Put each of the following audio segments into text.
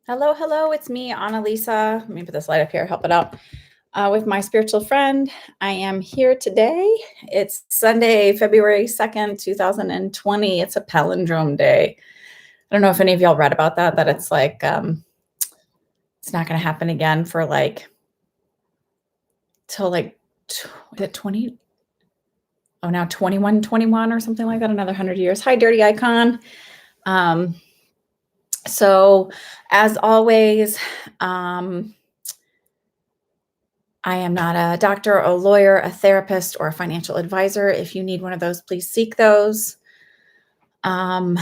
Hello, hello. It's me, Annalisa. Let me put this light up here, help it out. With my spiritual friend. I am here today. It's Sunday, February 2nd, 2020. It's a palindrome day. I don't know if any of y'all read about that it's like, it's not going to happen again for till is it 20? Oh, now 2121 or something like that, another 100 years. Hi, Dirty Icon. So as always, I am not a doctor, a lawyer, a therapist, or a financial advisor. If you need one of those, please seek those. I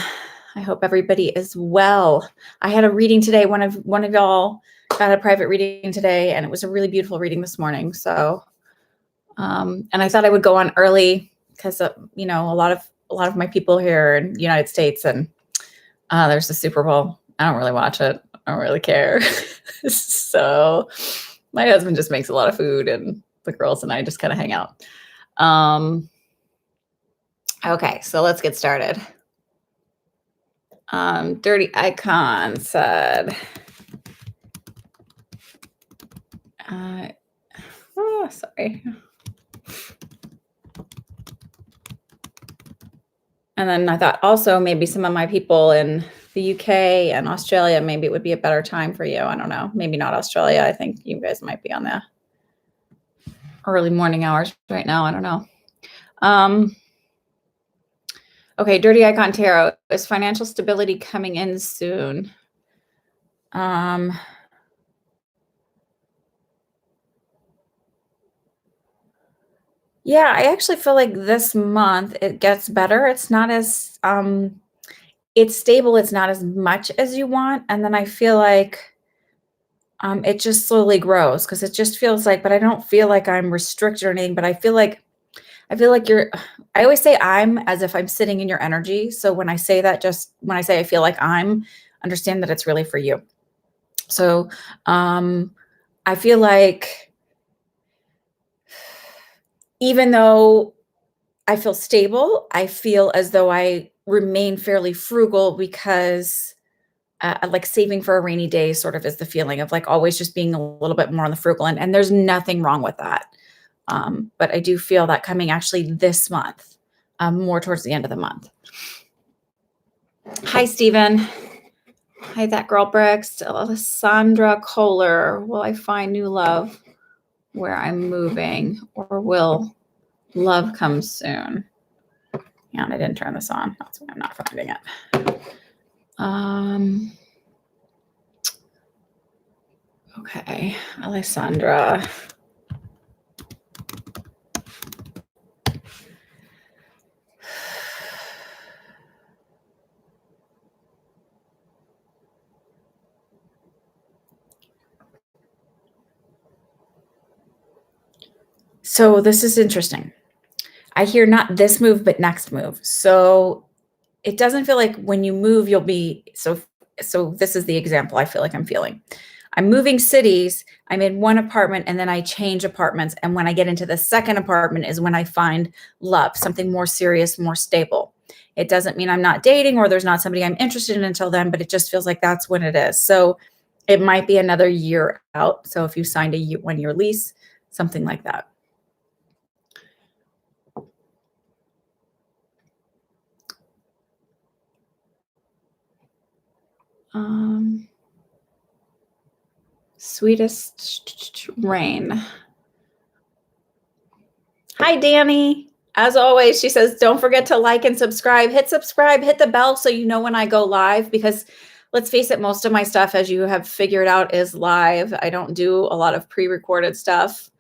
hope everybody is well. I had a reading today. One of y'all got a private reading today, and it was a really beautiful reading this morning. So, and I thought I would go on early because a lot of my people here in the United States, and there's the Super Bowl. I don't really watch it. I don't really care. So my husband just makes a lot of food, and the girls and I just kind of hang out. Okay, so let's get started. Dirty Icon said, sorry. And then I thought also maybe some of my people in the UK and Australia, maybe it would be a better time for you. I don't know. Maybe not Australia. I think you guys might be on the early morning hours right now. I don't know. Okay, Dirty Icon Tarot, is financial stability coming in soon? Yeah, I actually feel like this month it gets better. It's not as it's stable, it's not as much as you want. And then I feel like it just slowly grows because it just feels like, but I don't feel like I'm restricted or anything, but I feel like I always say I'm as if I'm sitting in your energy. So when I say that, just when I say I feel like understand that it's really for you. So I feel like even though I feel stable, I feel as though I remain fairly frugal because like saving for a rainy day sort of is the feeling of like always just being a little bit more on the frugal end. And there's nothing wrong with that. But I do feel that coming actually this month, more towards the end of the month. Hi, Stephen. Hi, that girl Brix. Alessandra Kohler. Will I find new love where I'm moving, or will love come soon? And I didn't turn this on. That's why I'm not finding it. Okay, Alessandra. So this is interesting. I hear not this move, but next move. So it doesn't feel like when you move, you'll be so this is the example I feel like I'm feeling. I'm moving cities. I'm in one apartment and then I change apartments. And when I get into the second apartment is when I find love, something more serious, more stable. It doesn't mean I'm not dating or there's not somebody I'm interested in until then, but it just feels like that's when it is. So it might be another year out. So if you signed a 1-year lease, something like that. Sweetest rain. Hi, Danny. As always, she says, don't forget to like and subscribe. Hit subscribe, hit the bell so you know when I go live, because let's face it, most of my stuff, as you have figured out, is live. I don't do a lot of pre-recorded stuff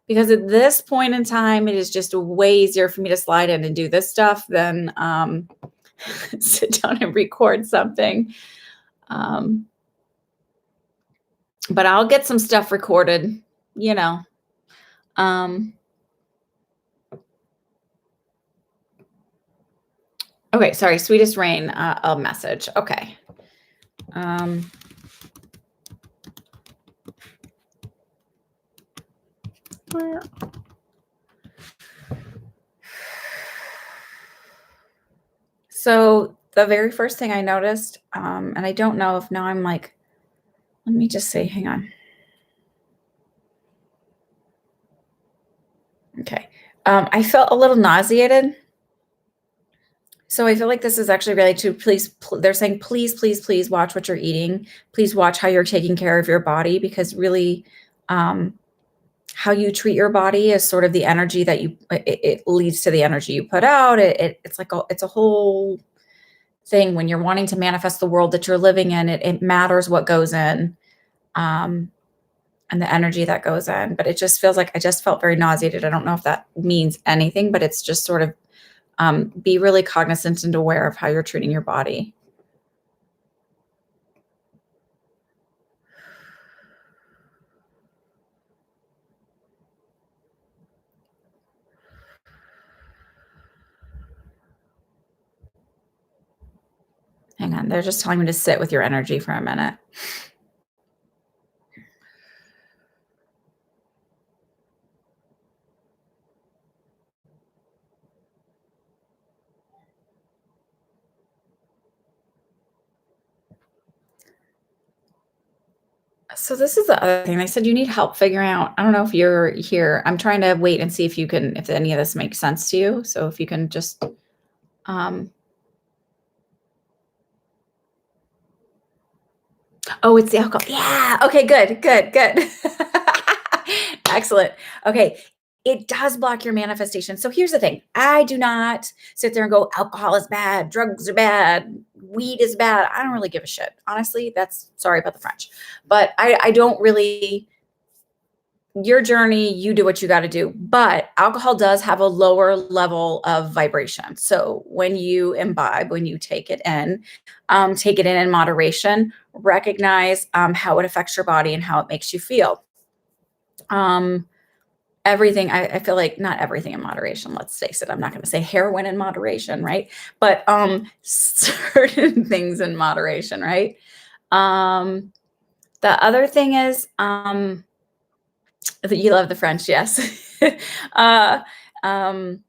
because at this point in time, it is just way easier for me to slide in and do this stuff than sit down and record something. But I'll get some stuff recorded, you know. Okay, sorry, sweetest rain, a message. Okay. So the very first thing I noticed, and I don't know if now I'm like Let me just see, hang on. Okay. I felt a little nauseated. So I feel like this is actually related to they're saying, please, please, please watch what you're eating. Please watch how you're taking care of your body, because really, um, how you treat your body is sort of the energy that it leads to the energy you put out. It's a whole thing when you're wanting to manifest the world that you're living in. It matters what goes in, um, and the energy that goes in. But it just feels like I just felt very nauseated. I don't know if that means anything, but it's just sort of, be really cognizant and aware of how you're treating your body. Hang on, they're just telling me to sit with your energy for a minute. So this is the other thing. They said you need help figuring out. I don't know if you're here. I'm trying to wait and see if any of this makes sense to you. So if you can just, um, oh, it's the alcohol. Yeah. Okay, good, good, good. Excellent. Okay. It does block your manifestation. So here's the thing. I do not sit there and go, alcohol is bad, drugs are bad, weed is bad. I don't really give a shit. Honestly, that's sorry about the French. But I don't really, your journey, you do what you got to do. But alcohol does have a lower level of vibration. So when you imbibe, when you take it in moderation, recognize how it affects your body and how it makes you feel. Everything, I feel like not everything in moderation. Let's face it. I'm not going to say heroin in moderation, right? But certain things in moderation, right? The other thing is, you love the French, yes. uh, um,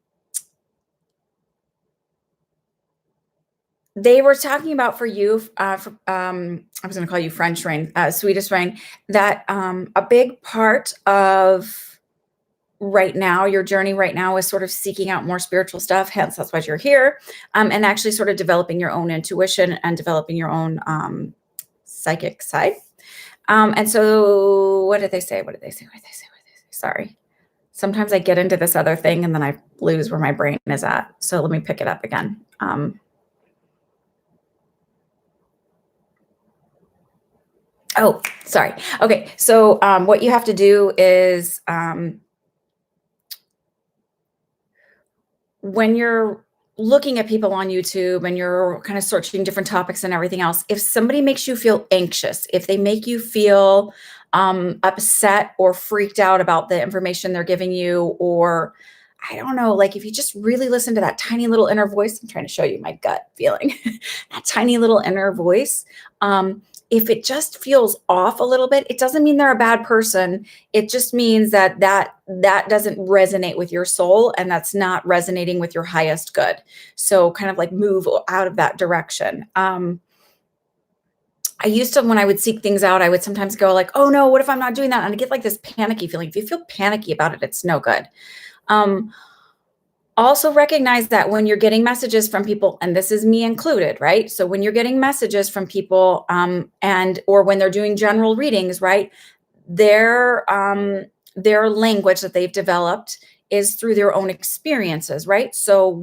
they were talking about for you, I was going to call you French rain, Swedish rain, that a big part of right now, your journey right now is sort of seeking out more spiritual stuff. Hence, that's why you're here, and actually sort of developing your own intuition and developing your own psychic side. And so, what did they say? What did they say? What did they say? What did they say? Sorry. Sometimes I get into this other thing and then I lose where my brain is at. So let me pick it up again. Oh, sorry. Okay. So what you have to do is, when you're looking at people on YouTube and you're kind of searching different topics and everything else, if somebody makes you feel anxious, if they make you feel upset or freaked out about the information they're giving you, or I don't know, like if you just really listen to that tiny little inner voice, I'm trying to show you my gut feeling, that tiny little inner voice. If it just feels off a little bit, it doesn't mean they're a bad person. It just means that doesn't resonate with your soul and that's not resonating with your highest good. So kind of like move out of that direction. I used to, when I would seek things out, I would sometimes go like, oh no, what if I'm not doing that? And I get like this panicky feeling. If you feel panicky about it, it's no good. Um, Also recognize that when you're getting messages from people, and this is me included, right? So when you're getting messages from people, or when they're doing general readings, right, their language that they've developed is through their own experiences, right? So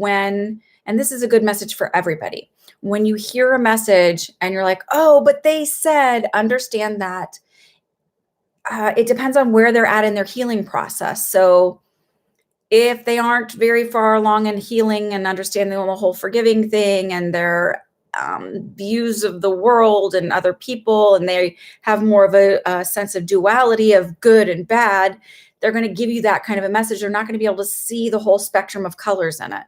and this is a good message for everybody. When you hear a message and you're like, oh, but they said, understand that it depends on where they're at in their healing process. So if they aren't very far along in healing and understanding the whole forgiving thing and their views of the world and other people, and they have more of a sense of duality of good and bad, they're going to give you that kind of a message. They're not going to be able to see the whole spectrum of colors in it.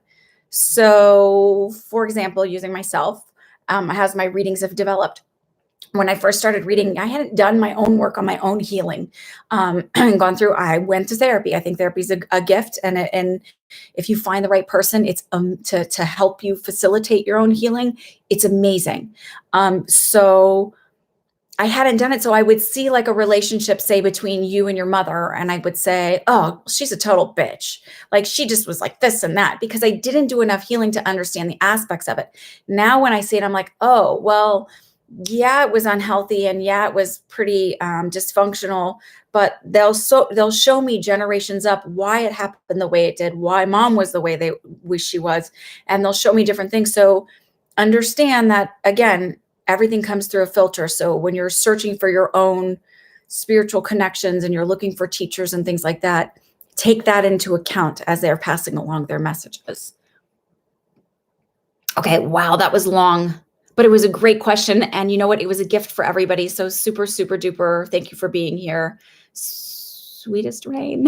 So, for example, using myself, as my readings have developed, when I first started reading, I hadn't done my own work on my own healing, and gone through. I went to therapy. I think therapy is a gift, and if you find the right person, it's to help you facilitate your own healing. It's amazing. So I hadn't done it. So I would see like a relationship, say, between you and your mother, and I would say, oh, she's a total bitch. Like she just was like this and that, because I didn't do enough healing to understand the aspects of it. Now, when I see it, I'm like, oh, well, yeah, it was unhealthy, and yeah, it was pretty dysfunctional, but they'll show me generations up why it happened the way it did, why mom was the way they wish she was, and they'll show me different things. So understand that, again, everything comes through a filter. So when you're searching for your own spiritual connections and you're looking for teachers and things like that, take that into account as they're passing along their messages. Okay, wow, that was long, but it was a great question. And you know what? It was a gift for everybody. So super, super duper. Thank you for being here. Sweetest Rain.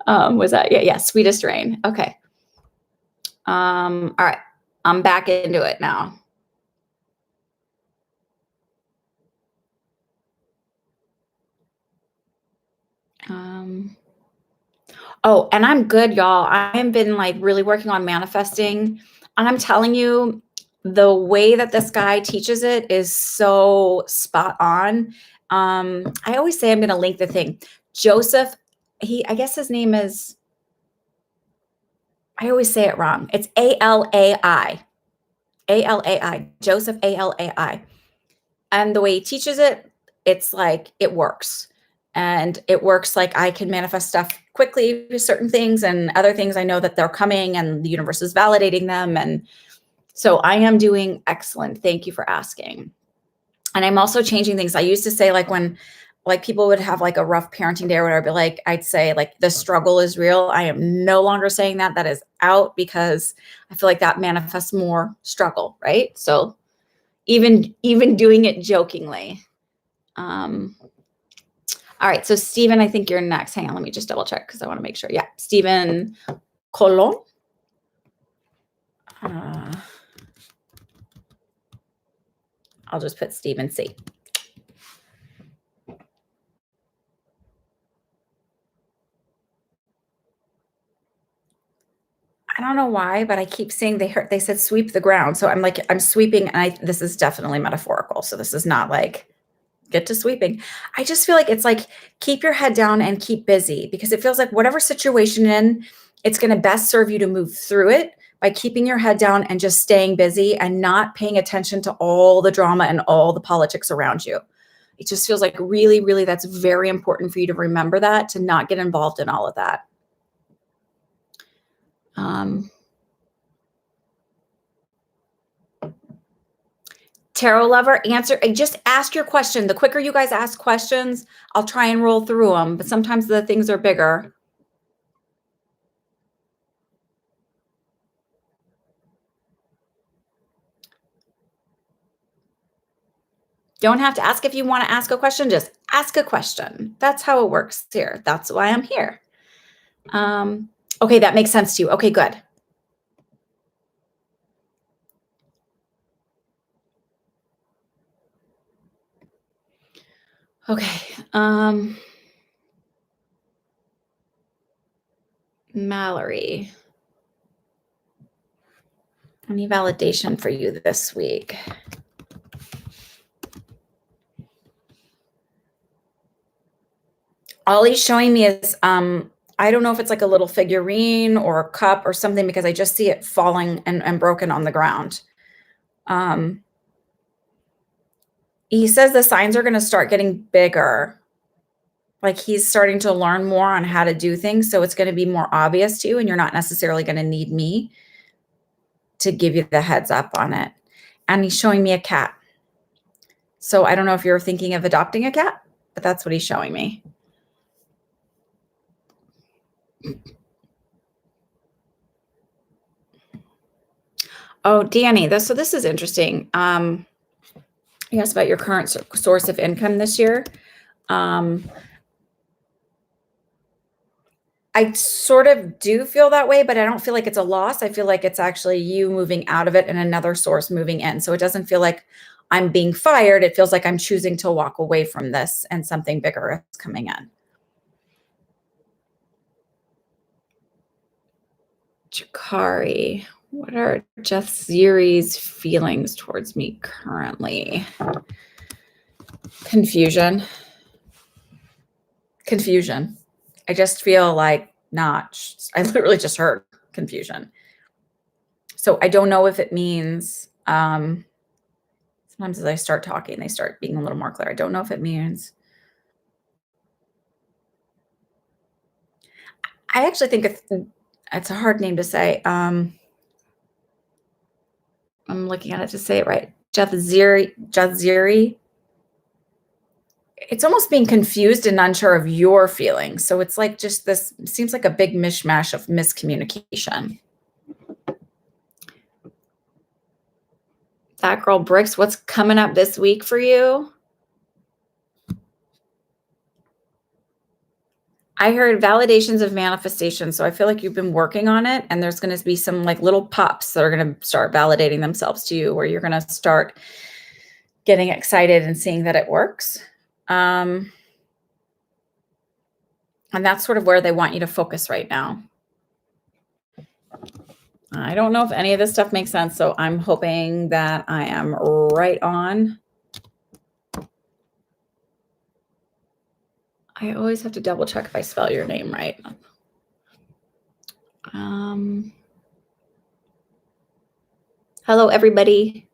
Was that? Yeah, Sweetest Rain. Okay. All right. I'm back into it now. Oh, and I'm good, y'all. I have been like really working on manifesting. And I'm telling you, the way that this guy teaches it is so spot on. I always say I'm going to link the thing. Joseph, I guess his name is, I always say it wrong. It's Alai. Alai. Joseph Alai. And the way he teaches it, it's like it works. And it works like I can manifest stuff quickly with certain things, and other things I know that they're coming and the universe is validating them. And so I am doing excellent. Thank you for asking. And I'm also changing things. I used to say, like, when like people would have like a rough parenting day or whatever, but like I'd say like the struggle is real. I am no longer saying that. That is out, because I feel like that manifests more struggle, right? So even doing it jokingly. All right, so Stephen, I think you're next. Hang on, let me just double check because I want to make sure. Yeah, Stephen Colon. I'll just put Stephen C. I don't know why, but I keep seeing they said sweep the ground. So I'm like, I'm sweeping, and this is definitely metaphorical. So this is not like get to sweeping. I just feel like it's like keep your head down and keep busy, because it feels like whatever situation you're in, it's going to best serve you to move through it by keeping your head down and just staying busy and not paying attention to all the drama and all the politics around you. It just feels like really, really, that's very important for you to remember that, to not get involved in all of that. Tarot lover, answer. Just ask your question. The quicker you guys ask questions, I'll try and roll through them. But sometimes the things are bigger. Don't have to ask if you want to ask a question. Just ask a question. That's how it works here. That's why I'm here. Okay, that makes sense to you. Okay, good. Okay. Mallory. Any validation for you this week? All he's showing me is I don't know if it's like a little figurine or a cup or something, because I just see it falling and broken on the ground. He says the signs are going to start getting bigger. Like he's starting to learn more on how to do things. So it's going to be more obvious to you, and you're not necessarily going to need me to give you the heads up on it. And he's showing me a cat. So I don't know if you're thinking of adopting a cat, but that's what he's showing me. Oh, Danny, this is interesting. You asked about your current source of income this year. I sort of do feel that way, but I don't feel like it's a loss. I feel like it's actually you moving out of it and another source moving in. So it doesn't feel like I'm being fired. It feels like I'm choosing to walk away from this and something bigger is coming in. Jakari, what are Jeff Ziri's feelings towards me currently? Confusion. I just feel like I literally just heard confusion. So I don't know if it means, sometimes as I start talking, they start being a little more clear. I don't know if it means I actually think it's a hard name to say. I'm looking at it to say it right. Jaziri. It's almost being confused and unsure of your feelings. So it's like just this seems like a big mishmash of miscommunication. That girl Bricks, what's coming up this week for you? I heard validations of manifestation. So I feel like you've been working on it, and there's going to be some like little pops that are going to start validating themselves to you, where you're going to start getting excited and seeing that it works. And that's sort of where they want you to focus right now. I don't know if any of this stuff makes sense, so I'm hoping that I am right on. I always have to double check if I spell your name right. Hello, everybody.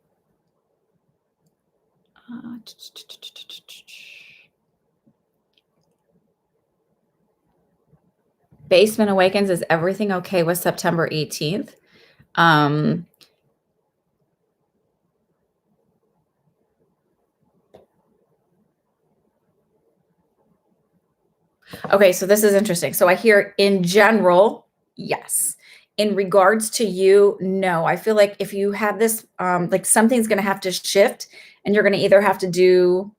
Basement Awakens, is everything okay with September 18th? Okay, so this is interesting. So I hear in general, yes. In regards to you, no. I feel like if you have this, like something's going to have to shift, and you're going to either have to do,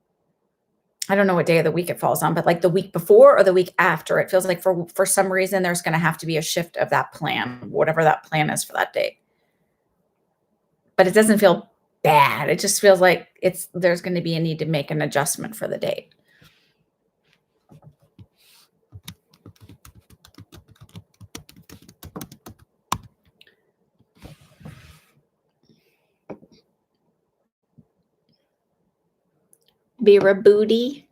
I don't know what day of the week it falls on, but like the week before or the week after. It feels like for some reason there's going to have to be a shift of that plan, whatever that plan is for that day. But it doesn't feel bad. It just feels like there's going to be a need to make an adjustment for the date. Vera Booty.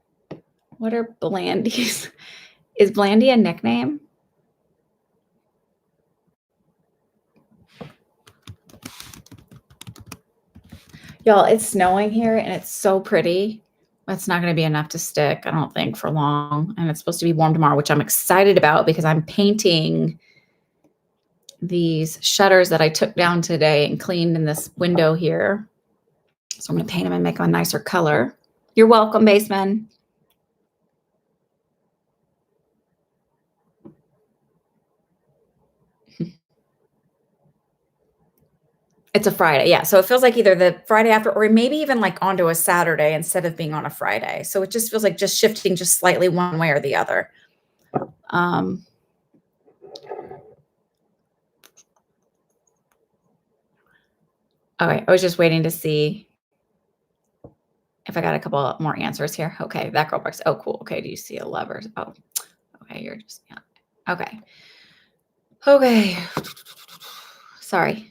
What are Blandies? Is Blandy a nickname? Y'all, it's snowing here and it's so pretty. It's not going to be enough to stick, I don't think, for long. And it's supposed to be warm tomorrow, which I'm excited about because I'm painting these shutters that I took down today and cleaned in this window here. So I'm going to paint them and make them a nicer color. You're welcome, Baseman. It's a Friday. Yeah. So it feels like either the Friday after or maybe even like onto a Saturday instead of being on a Friday. So it just feels like just shifting just slightly one way or the other. Okay. I was just waiting to see if I got a couple more answers here. Okay. That girl works. Oh, cool. Okay. Do you see a lever? Oh, okay. You're just, yeah. Okay. Okay. Sorry.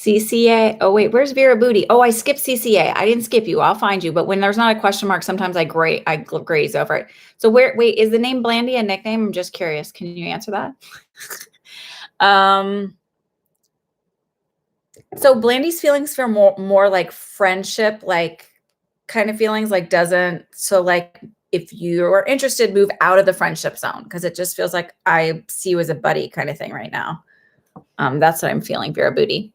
CCA. Oh, wait, where's Vera Booty? Oh, I skipped CCA. I didn't skip you. I'll find you. But when there's not a question mark, sometimes I graze over it. So wait, is the name Blandy a nickname? I'm just curious. Can you answer that? So Blandy's feelings feel more like friendship, like kind of feelings, like so like if you are interested, move out of the friendship zone, because it just feels like I see you as a buddy kind of thing right now. That's what I'm feeling, Vera Booty.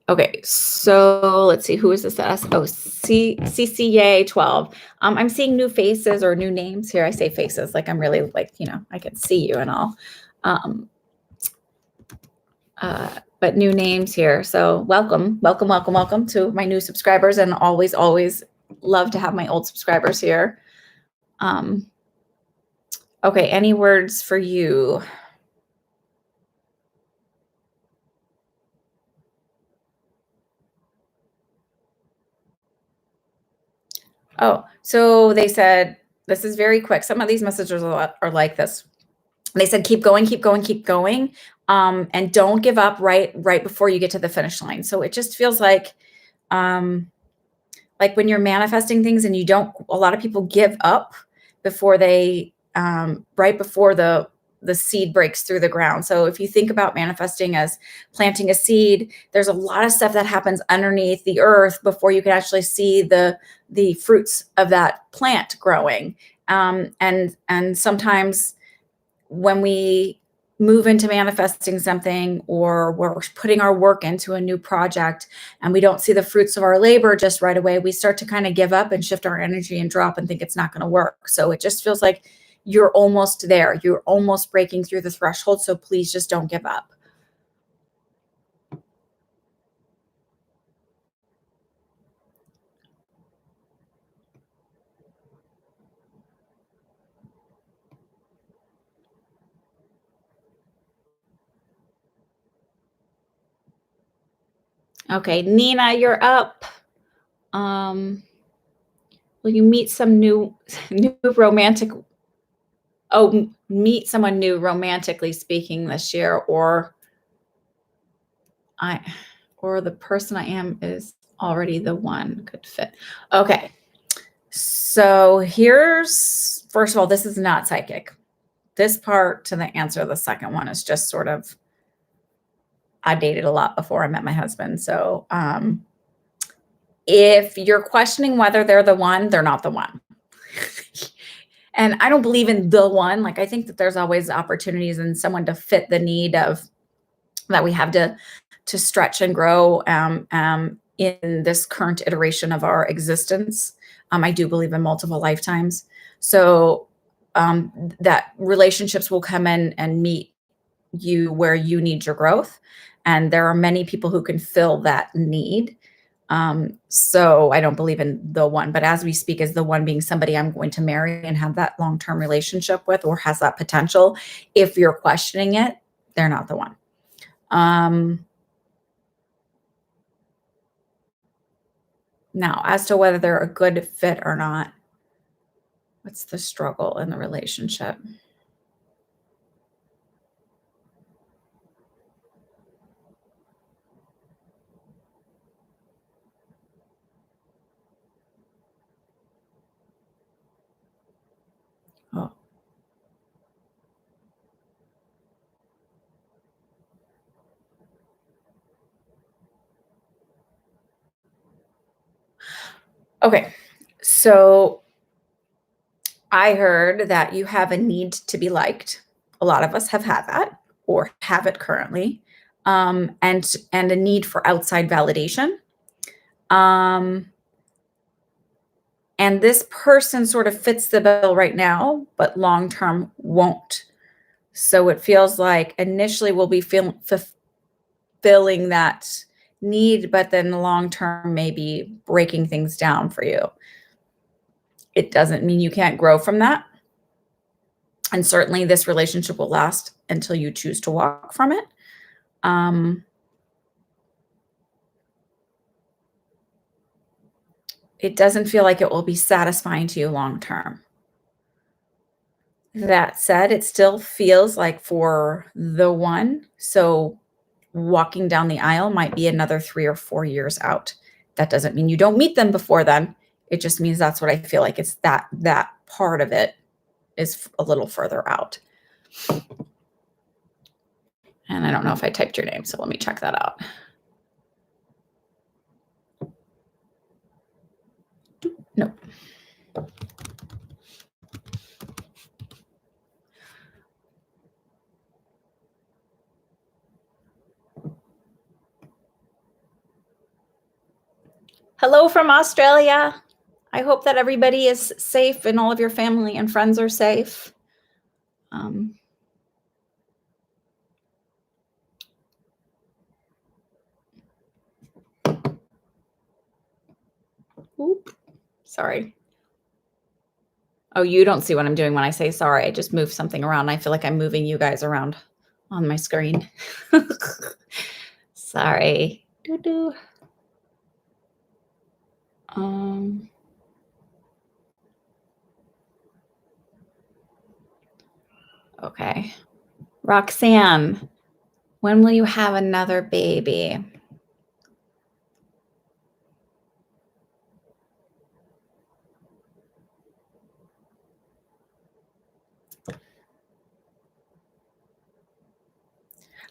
Okay, so let's see, who is this? Oh, CCA 12. I'm seeing new faces or new names here. I say faces like I'm really like, I can see you and all. But new names here. So welcome to my new subscribers, and always love to have my old subscribers here. Okay, any words for you? Oh, so they said, this is very quick. Some of these messages are like this. They said, keep going, keep going, keep going. And don't give up right before you get to the finish line. So it just feels um, like when you're manifesting things and a lot of people give up before right before the seed breaks through the ground. So if you think about manifesting as planting a seed, there's a lot of stuff that happens underneath the earth before you can actually see the fruits of that plant growing. And sometimes when we move into manifesting something, or we're putting our work into a new project and we don't see the fruits of our labor just right away, we start to kind of give up and shift our energy and drop and think it's not going to work. So it just feels like you're almost there. You're almost breaking through the threshold. So please just don't give up. Okay, Nina, you're up. Will you meet some new romantic? Oh, meet someone new romantically speaking this year, or the person I am is already the one good fit. Okay. So first of all, this is not psychic. This part to the answer, the second one is just sort of, I dated a lot before I met my husband. So if you're questioning whether they're the one, they're not the one. And I don't believe in the one. Like, I think that there's always opportunities in someone to fit the need of that we have to stretch and grow in this current iteration of our existence. I do believe in multiple lifetimes. So that relationships will come in and meet you where you need your growth. And there are many people who can fill that need. So I don't believe in the one, but as we speak, as the one being somebody I'm going to marry and have that long-term relationship with, or has that potential. If you're questioning it, they're not the one. Now, as to whether they're a good fit or not, what's the struggle in the relationship? Oh. Okay, so I heard that you have a need to be liked. A lot of us have had that or have it currently, and a need for outside validation. Um, and this person sort of fits the bill right now, but long term won't. So it feels like initially we'll be fulfilling that need, but then long term maybe breaking things down for you. It doesn't mean you can't grow from that. And certainly this relationship will last until you choose to walk from it. It doesn't feel like it will be satisfying to you long term. That said, it still feels like for the one, so walking down the aisle might be another 3 or 4 years out. That doesn't mean you don't meet them before then. It just means that's what I feel like. It's that part of it is a little further out. And I don't know if I typed your name, so let me check that out. Nope. Hello from Australia. I hope that everybody is safe and all of your family and friends are safe. Oop, sorry. Oh, you don't see what I'm doing when I say sorry. I just moved something around. I feel like I'm moving you guys around on my screen. Sorry. Doo-doo. Okay. Roxanne, when will you have another baby?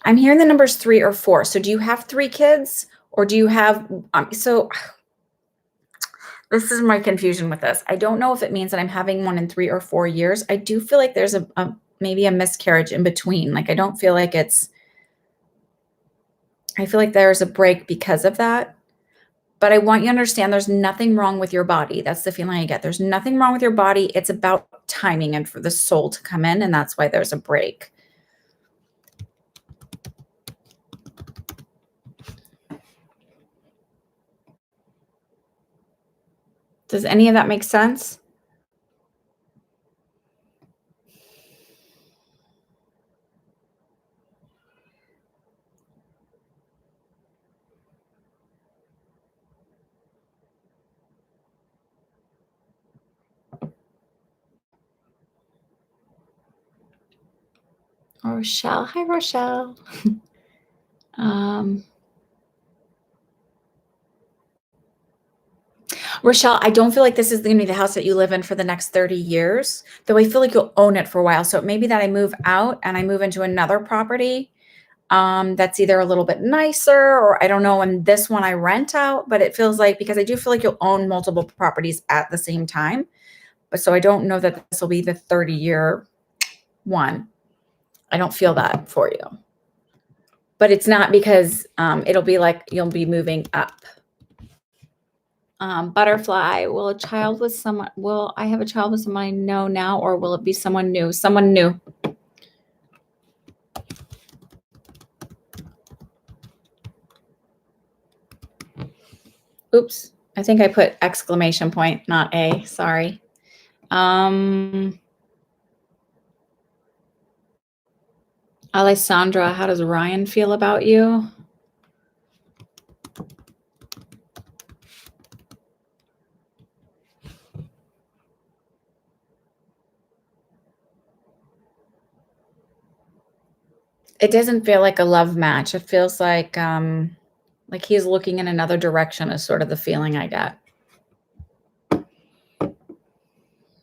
I'm hearing the numbers 3 or 4. So do you have 3 kids or do you have so this is my confusion with this. I don't know if it means that I'm having one in 3 or 4 years. I do feel like there's a maybe a miscarriage in between. Like I don't feel like I feel like there's a break because of that. But I want you to understand there's nothing wrong with your body. That's the feeling I get. There's nothing wrong with your body. It's about timing and for the soul to come in, and that's why there's a break. Does any of that make sense? Rochelle. Hi, Rochelle. um, Rochelle, I don't feel like this is going to be the house that you live in for the next 30 years, though I feel like you'll own it for a while. So it may be that I move out and I move into another property that's either a little bit nicer or I don't know. And this one I rent out, but it feels like because I do feel like you'll own multiple properties at the same time. But so I don't know that this will be the 30-year one. I don't feel that for you. But it's not because it'll be like you'll be moving up. Butterfly, will I have a child with someone I know now, or will it be someone new? Someone new. Oops, I think I put exclamation point, not a, sorry. Alessandra, how does Ryan feel about you? It doesn't feel like a love match. It feels like he's looking in another direction is sort of the feeling I get.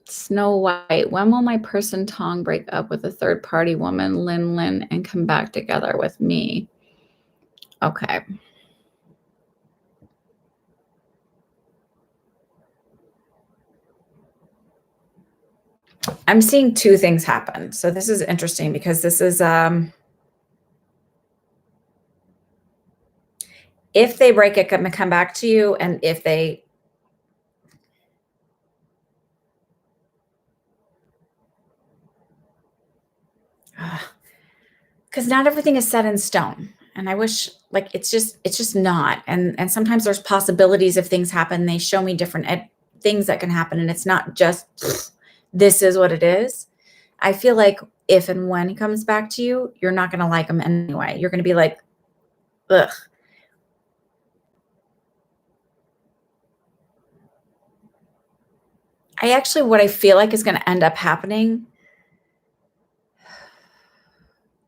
Snow White, when will my person Tong break up with a third party woman, Lin, and come back together with me? Okay. I'm seeing 2 things happen. So this is interesting because this is if they break it, come back to you, and if they because not everything is set in stone. And I wish like it's just not. And sometimes there's possibilities if things happen. They show me different things that can happen, and it's not just this is what it is. I feel like if and when he comes back to you, you're not going to like him anyway. You're going to be like, ugh. What I feel like is going to end up happening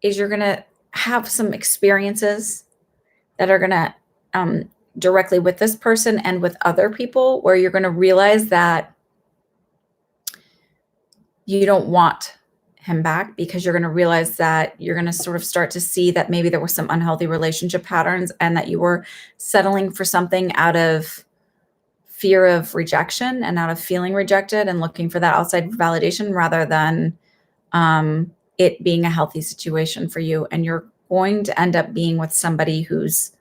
is you're going to have some experiences that are going to directly with this person and with other people where you're going to realize that you don't want him back because you're going to realize that you're going to sort of start to see that maybe there were some unhealthy relationship patterns and that you were settling for something out of fear of rejection and out of feeling rejected and looking for that outside validation rather than it being a healthy situation for you. And you're going to end up being with somebody who's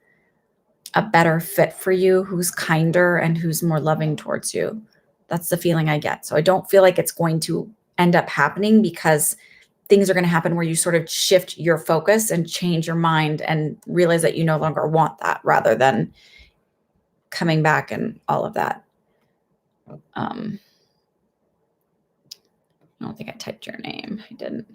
a better fit for you, who's kinder and who's more loving towards you. That's the feeling I get. So I don't feel like it's going to end up happening because things are going to happen where you sort of shift your focus and change your mind and realize that you no longer want that rather than coming back and all of that. I don't think I typed your name. I didn't.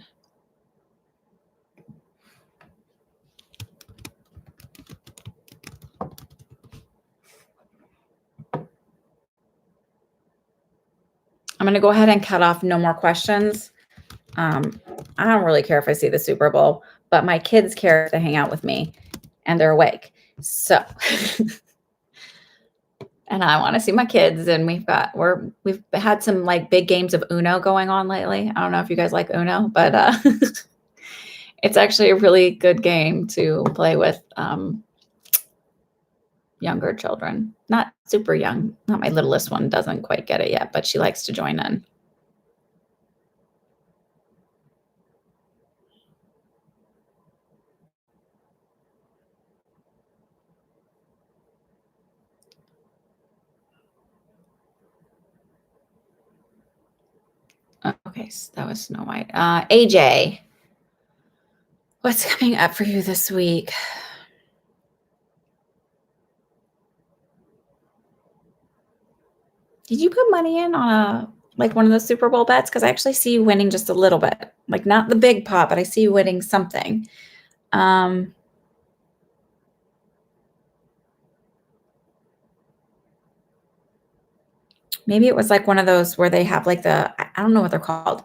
I'm going to go ahead and cut off no more questions. I don't really care if I see the Super Bowl, but my kids care to hang out with me and they're awake. So, and I want to see my kids, and we've had some like big games of Uno going on lately. I don't know if you guys like Uno, but it's actually a really good game to play with younger children. Not super young. Not my littlest one doesn't quite get it yet, but she likes to join in. Okay, so that was Snow White. AJ, what's coming up for you this week? Did you put money in on like one of those Super Bowl bets? Because I actually see you winning just a little bit, like not the big pot, but I see you winning something. Maybe it was like one of those where they have like I don't know what they're called.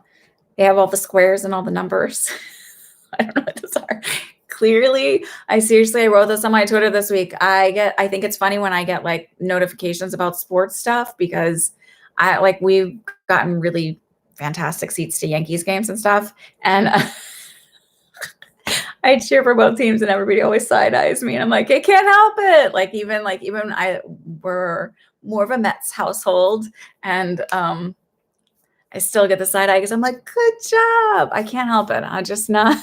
They have all the squares and all the numbers. I don't know what those are. Clearly, I wrote this on my Twitter this week. I think it's funny when I get like notifications about sports stuff because we've gotten really fantastic seats to Yankees games and stuff. And I cheer for both teams and everybody always side eyes me. And I'm like, I can't help it. We're more of a Mets household. And I still get the side eye because I'm like, good job. I can't help it. I'm just not.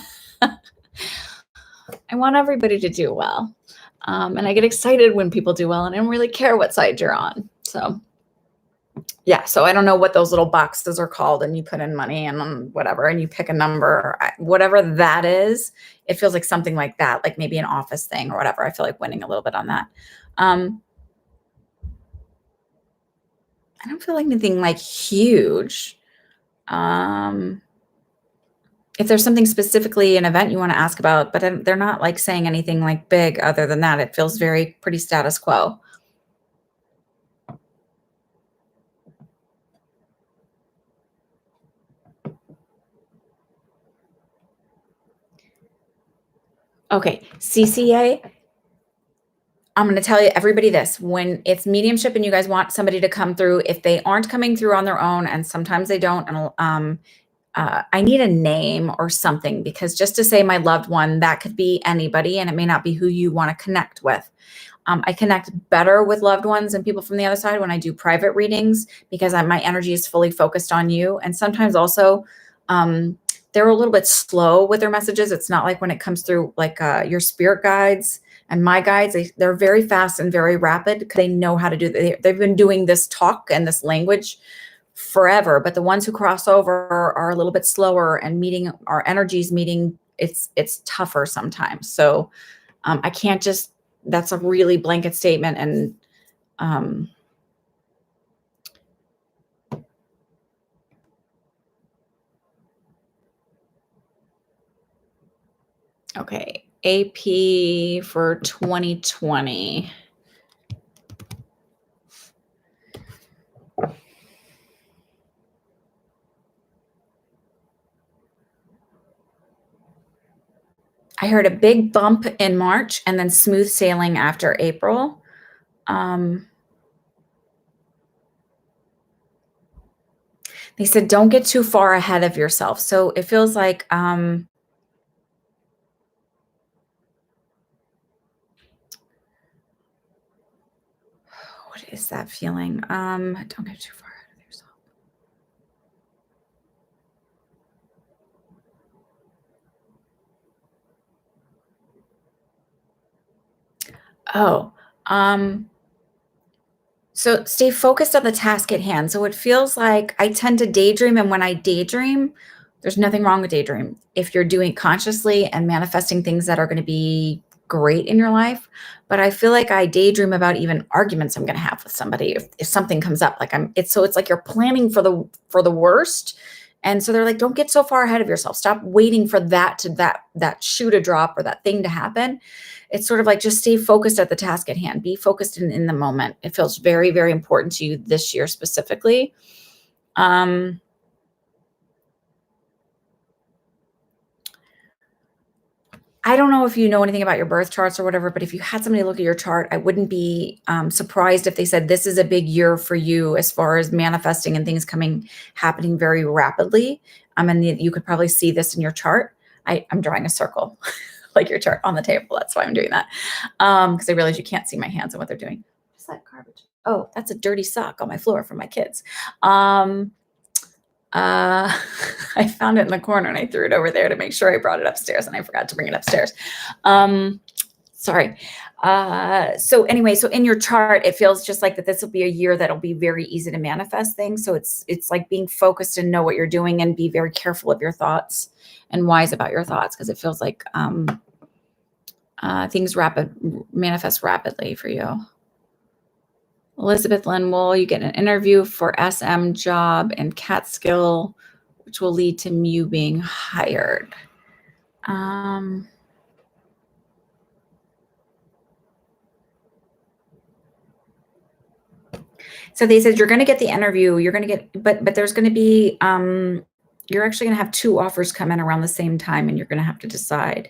I want everybody to do well. And I get excited when people do well, and I don't really care what side you're on. So yeah, so I don't know what those little boxes are called, and you put in money and whatever, and you pick a number, whatever that is. It feels like something like that, like maybe an office thing or whatever. I feel like winning a little bit on that. I don't feel like anything like huge. If there's something specifically an event you want to ask about, but they're not like saying anything like big other than that. It feels pretty status quo. Okay, CCA. I'm going to tell you everybody this, when it's mediumship and you guys want somebody to come through, if they aren't coming through on their own, and sometimes they don't, and I need a name or something, because just to say my loved one, that could be anybody, and it may not be who you want to connect with. I connect better with loved ones and people from the other side when I do private readings, because my energy is fully focused on you. And sometimes also, they're a little bit slow with their messages. It's not like when it comes through like your spirit guides and my guides, they're very fast and very rapid because they know how to do that. They've been doing this talk and this language forever, but the ones who cross over are a little bit slower, and meeting our energies it's tougher sometimes. So I can't just, that's a really blanket statement. And okay, AP for 2020. I heard a big bump in March and then smooth sailing after April. They said, don't get too far ahead of yourself. So it feels like, what is that feeling? Don't get too far ahead of yourself. Oh, so stay focused on the task at hand. So it feels like I tend to daydream. And when I daydream, there's nothing wrong with daydream if you're doing it consciously and manifesting things that are going to be great in your life. But I feel like I daydream about even arguments I'm going to have with somebody if something comes up. Like it's like you're planning for the worst. And so they're like, don't get so far ahead of yourself. Stop waiting for that shoe to drop or that thing to happen. It's sort of like, just stay focused at the task at hand. Be focused in the moment. It feels very, very important to you this year specifically. I don't know if you know anything about your birth charts or whatever, but if you had somebody look at your chart, I wouldn't be surprised if they said this is a big year for you as far as manifesting and things happening very rapidly. And you could probably see this in your chart. I'm drawing a circle like your chart on the table. That's why I'm doing that. Because I realize you can't see my hands and what they're doing. What's that garbage? Oh, that's a dirty sock on my floor from my kids. I found it in the corner and I threw it over there to make sure I brought it upstairs, and I forgot to bring it upstairs. Sorry. So anyway, so in your chart, it feels just like that this will be a year that'll be very easy to manifest things. So it's like being focused and know what you're doing and be very careful of your thoughts and wise about your thoughts, because it feels like things manifest rapidly for you. Elizabeth Linwell, you get an interview for SM job in Catskill, which will lead to you being hired. So they said you're going to get the interview. You're going to get, but there's going to be, you're actually going to have 2 offers come in around the same time, and you're going to have to decide.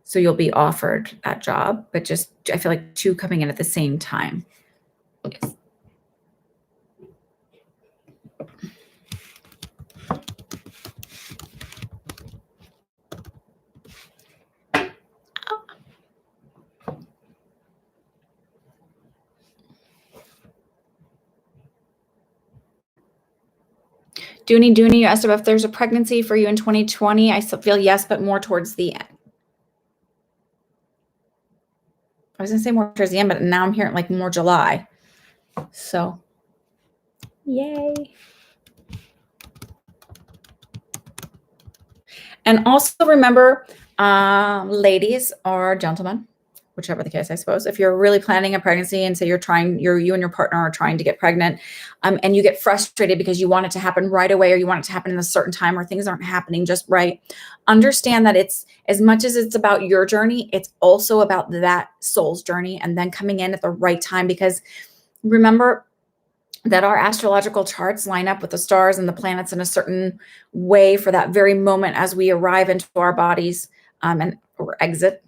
So you'll be offered that job, but just, I feel like 2 coming in at the same time. Yes. Dooney, you asked about if there's a pregnancy for you in 2020. I still feel yes, but more towards the end. I was going to say more towards the end, but now I'm hearing like more July. So, yay. And also remember, ladies or gentlemen, whichever the case, I suppose, if you're really planning a pregnancy and say you and your partner are trying to get pregnant, and you get frustrated because you want it to happen right away, or you want it to happen in a certain time, or things aren't happening just right, understand that it's, as much as it's about your journey, it's also about that soul's journey, and then coming in at the right time, because remember that our astrological charts line up with the stars and the planets in a certain way for that very moment as we arrive into our bodies, or exit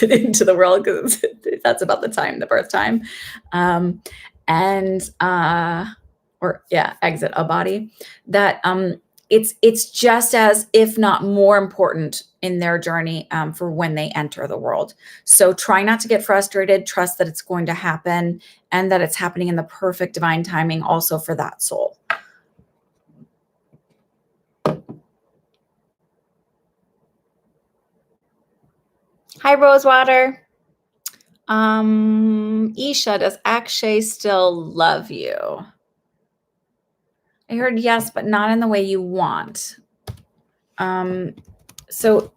into the world, because that's about the time, the birth time, exit a body. That it's just as, if not more important in their journey for when they enter the world. So try not to get frustrated. Trust that it's going to happen, and that it's happening in the perfect divine timing also for that soul. Hi, Rosewater. Isha, does Akshay still love you? I heard yes, but not in the way you want. So,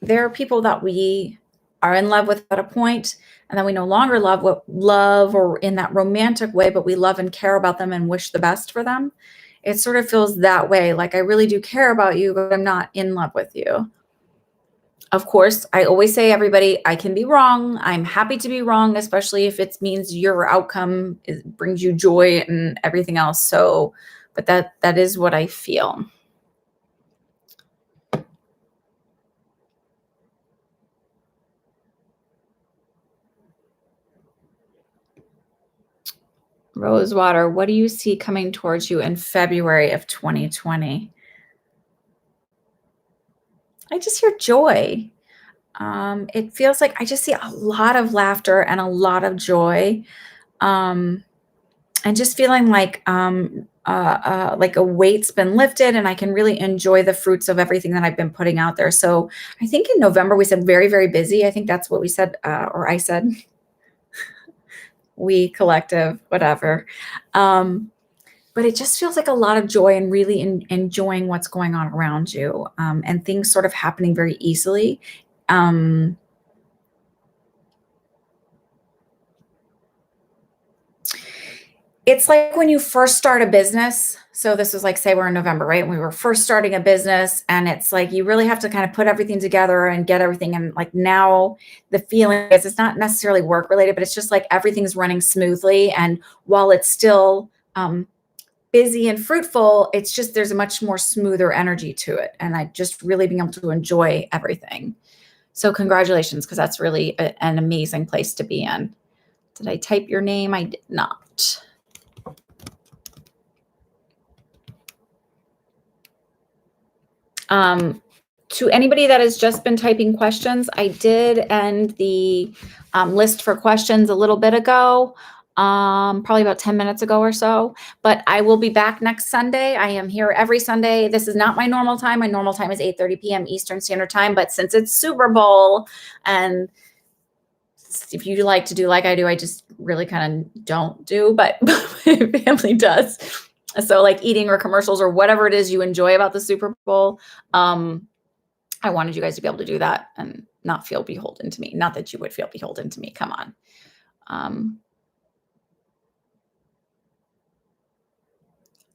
there are people that we are in love with at a point, and then we no longer love or in that romantic way, but we love and care about them and wish the best for them. It sort of feels that way. Like, I really do care about you, but I'm not in love with you. Of course, I always say, everybody, I can be wrong. I'm happy to be wrong, especially if it means your outcome brings you joy and everything else. So, but that is what I feel. Rosewater, what do you see coming towards you in February of 2020? I just hear joy. It feels like I just see a lot of laughter and a lot of joy, and just feeling like a weight's been lifted, and I can really enjoy the fruits of everything that I've been putting out there. So I think in November we said very, very busy. I think that's what we said, or I said. We, collective, whatever. But it just feels like a lot of joy and really enjoying what's going on around you, and things sort of happening very easily. It's like when you first start a business. So this is like, say we're in November, right? And we were first starting a business, and it's like, you really have to kind of put everything together and get everything. And like, now the feeling is, it's not necessarily work related, but it's just like everything's running smoothly. And while it's still, busy and fruitful. It's just there's a much more smoother energy to it. And I just really being able to enjoy everything. So congratulations, because that's really an amazing place to be in. Did I type your name? I did not. To anybody that has just been typing questions, I did end the list for questions a little bit ago, probably about 10 minutes ago or so, but I will be back next Sunday. I am here every Sunday. This is not my normal time. My normal time is 8:30 p.m. Eastern Standard Time, but since it's Super Bowl and if you like to do like I do, I just really kind of don't do, but my family does. So like eating or commercials or whatever it is you enjoy about the Super Bowl, I wanted you guys to be able to do that and not feel beholden to me. Not that you would feel beholden to me. Come on.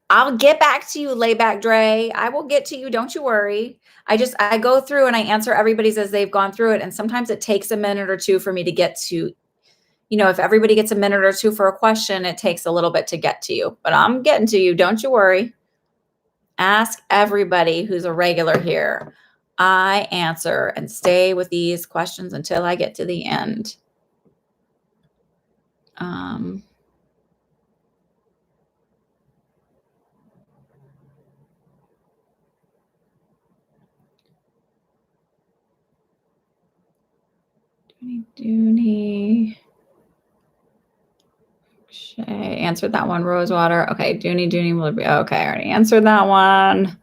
I'll get back to you, Layback Dre. I will get to you. Don't you worry. I go through and I answer everybody's as they've gone through it. And sometimes it takes a minute or two for me to get to, if everybody gets a minute or two for a question, it takes a little bit to get to you, but I'm getting to you. Don't you worry. Ask everybody who's a regular here. I answer and stay with these questions until I get to the end. Dooney. Okay, answered that one. Rosewater. Okay, Dooney will be okay. I already answered that one.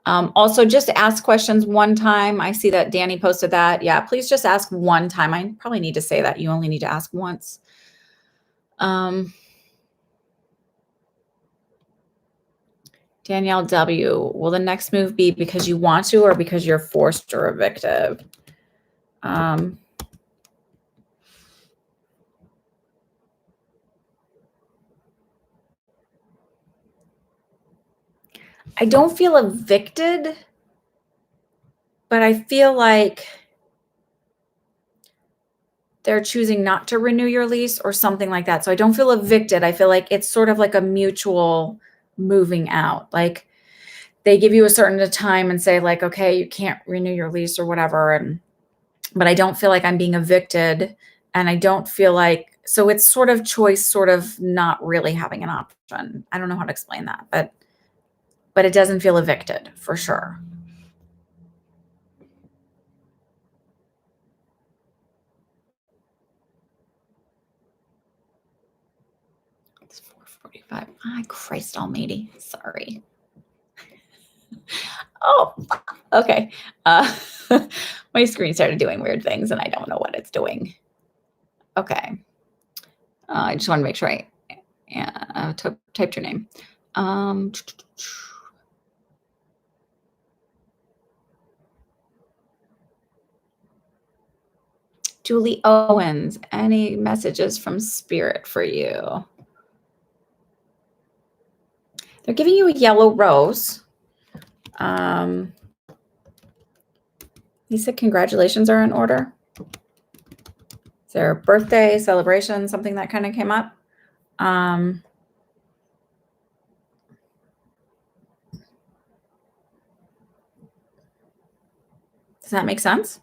Also, just ask questions one time. I see that Danny posted that. Yeah, please just ask one time. I probably need to say that. You only need to ask once. Danielle W. Will the next move be because you want to or because you're forced or evictive? I don't feel evicted, but I feel like they're choosing not to renew your lease or something like that. So I don't feel evicted. I feel like it's sort of like a mutual moving out. Like they give you a certain time and say like, okay, you can't renew your lease or whatever. But I don't feel like I'm being evicted, and I don't feel like, so it's sort of choice, sort of not really having an option. I don't know how to explain that, but it doesn't feel evicted for sure. It's 4:45. Ah, Christ almighty. Sorry. Oh, okay. My screen started doing weird things and I don't know what it's doing. Okay. I just want to make sure I typed your name. Julie Owens, any messages from Spirit for you? They're giving you a yellow rose. He said congratulations are in order. Is there a birthday celebration, something that kind of came up? Does that make sense?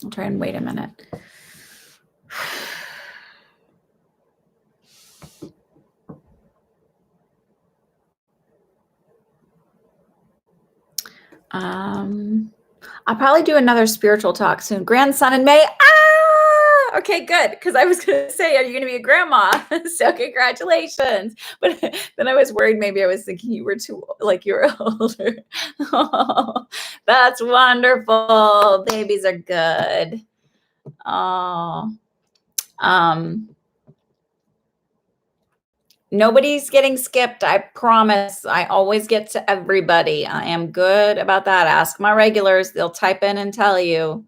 I'll try and wait a minute. I'll probably do another spiritual talk soon. Grandson in May. Ah, okay, good. Because I was going to say, are you going to be a grandma? So congratulations. But then I was worried maybe I was thinking you were you were older. Oh, that's wonderful. Babies are good. Oh, nobody's getting skipped. I promise. I always get to everybody. I am good about that. Ask my regulars. They'll type in and tell you.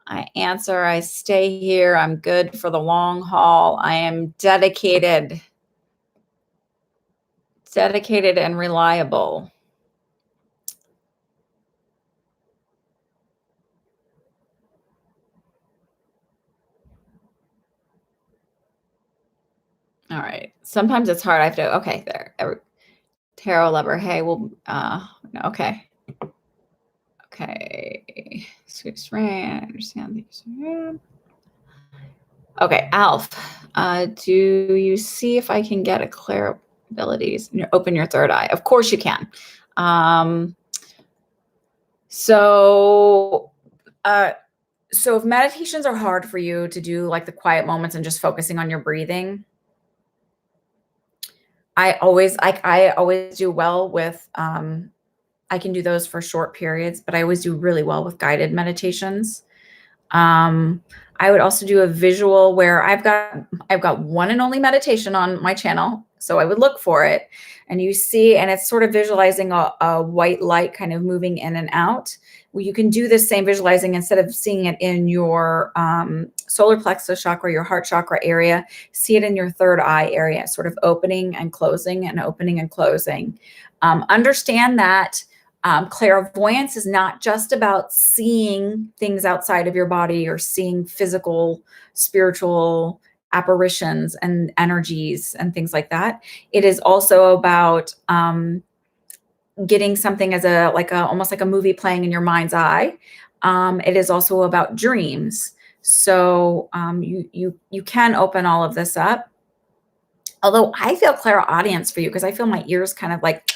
I answer. I stay here. I'm good for the long haul. I am dedicated and reliable. All right. Sometimes it's hard. I have to, okay, there. Tarot lover. Hey, well, no, okay. Okay. Sweet rain. I understand these. Okay, Alf. Do you see if I can get a clear abilities? Open your third eye. Of course you can. So if meditations are hard for you to do, like the quiet moments and just focusing on your breathing, I always do well with, I can do those for short periods, but I always do really well with guided meditations. I would also do a visual where I've got one and only meditation on my channel. So I would look for it and you see, and it's sort of visualizing a white light kind of moving in and out. Well, you can do this same visualizing instead of seeing it in your solar plexus chakra, your heart chakra area, see it in your third eye area, sort of opening and closing and opening and closing. Understand that clairvoyance is not just about seeing things outside of your body or seeing physical, spiritual apparitions and energies and things like that. It is also about getting something as almost like a movie playing in your mind's eye. It is also about dreams. So you can open all of this up. Although I feel clairaudience for you because I feel my ears kind of like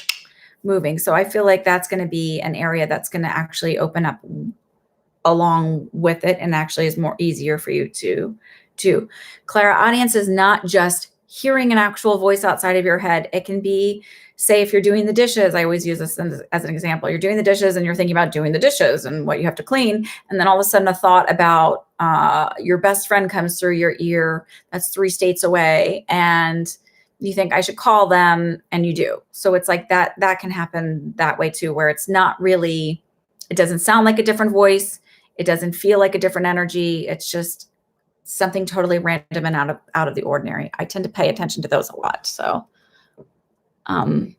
moving. So I feel like that's going to be an area that's going to actually open up along with it and actually is more easier for you to do. Clairaudience is not just hearing an actual voice outside of your head. It can be, say, if you're doing the dishes, I always use this as an example. You're doing the dishes and you're thinking about doing the dishes and what you have to clean. And then all of a sudden a thought about your best friend comes through your ear that's 3 states away. And you think I should call them and you do. So it's like that can happen that way too, where it's not really, it doesn't sound like a different voice. It doesn't feel like a different energy. It's just something totally random and out of the ordinary. I tend to pay attention to those a lot. So, and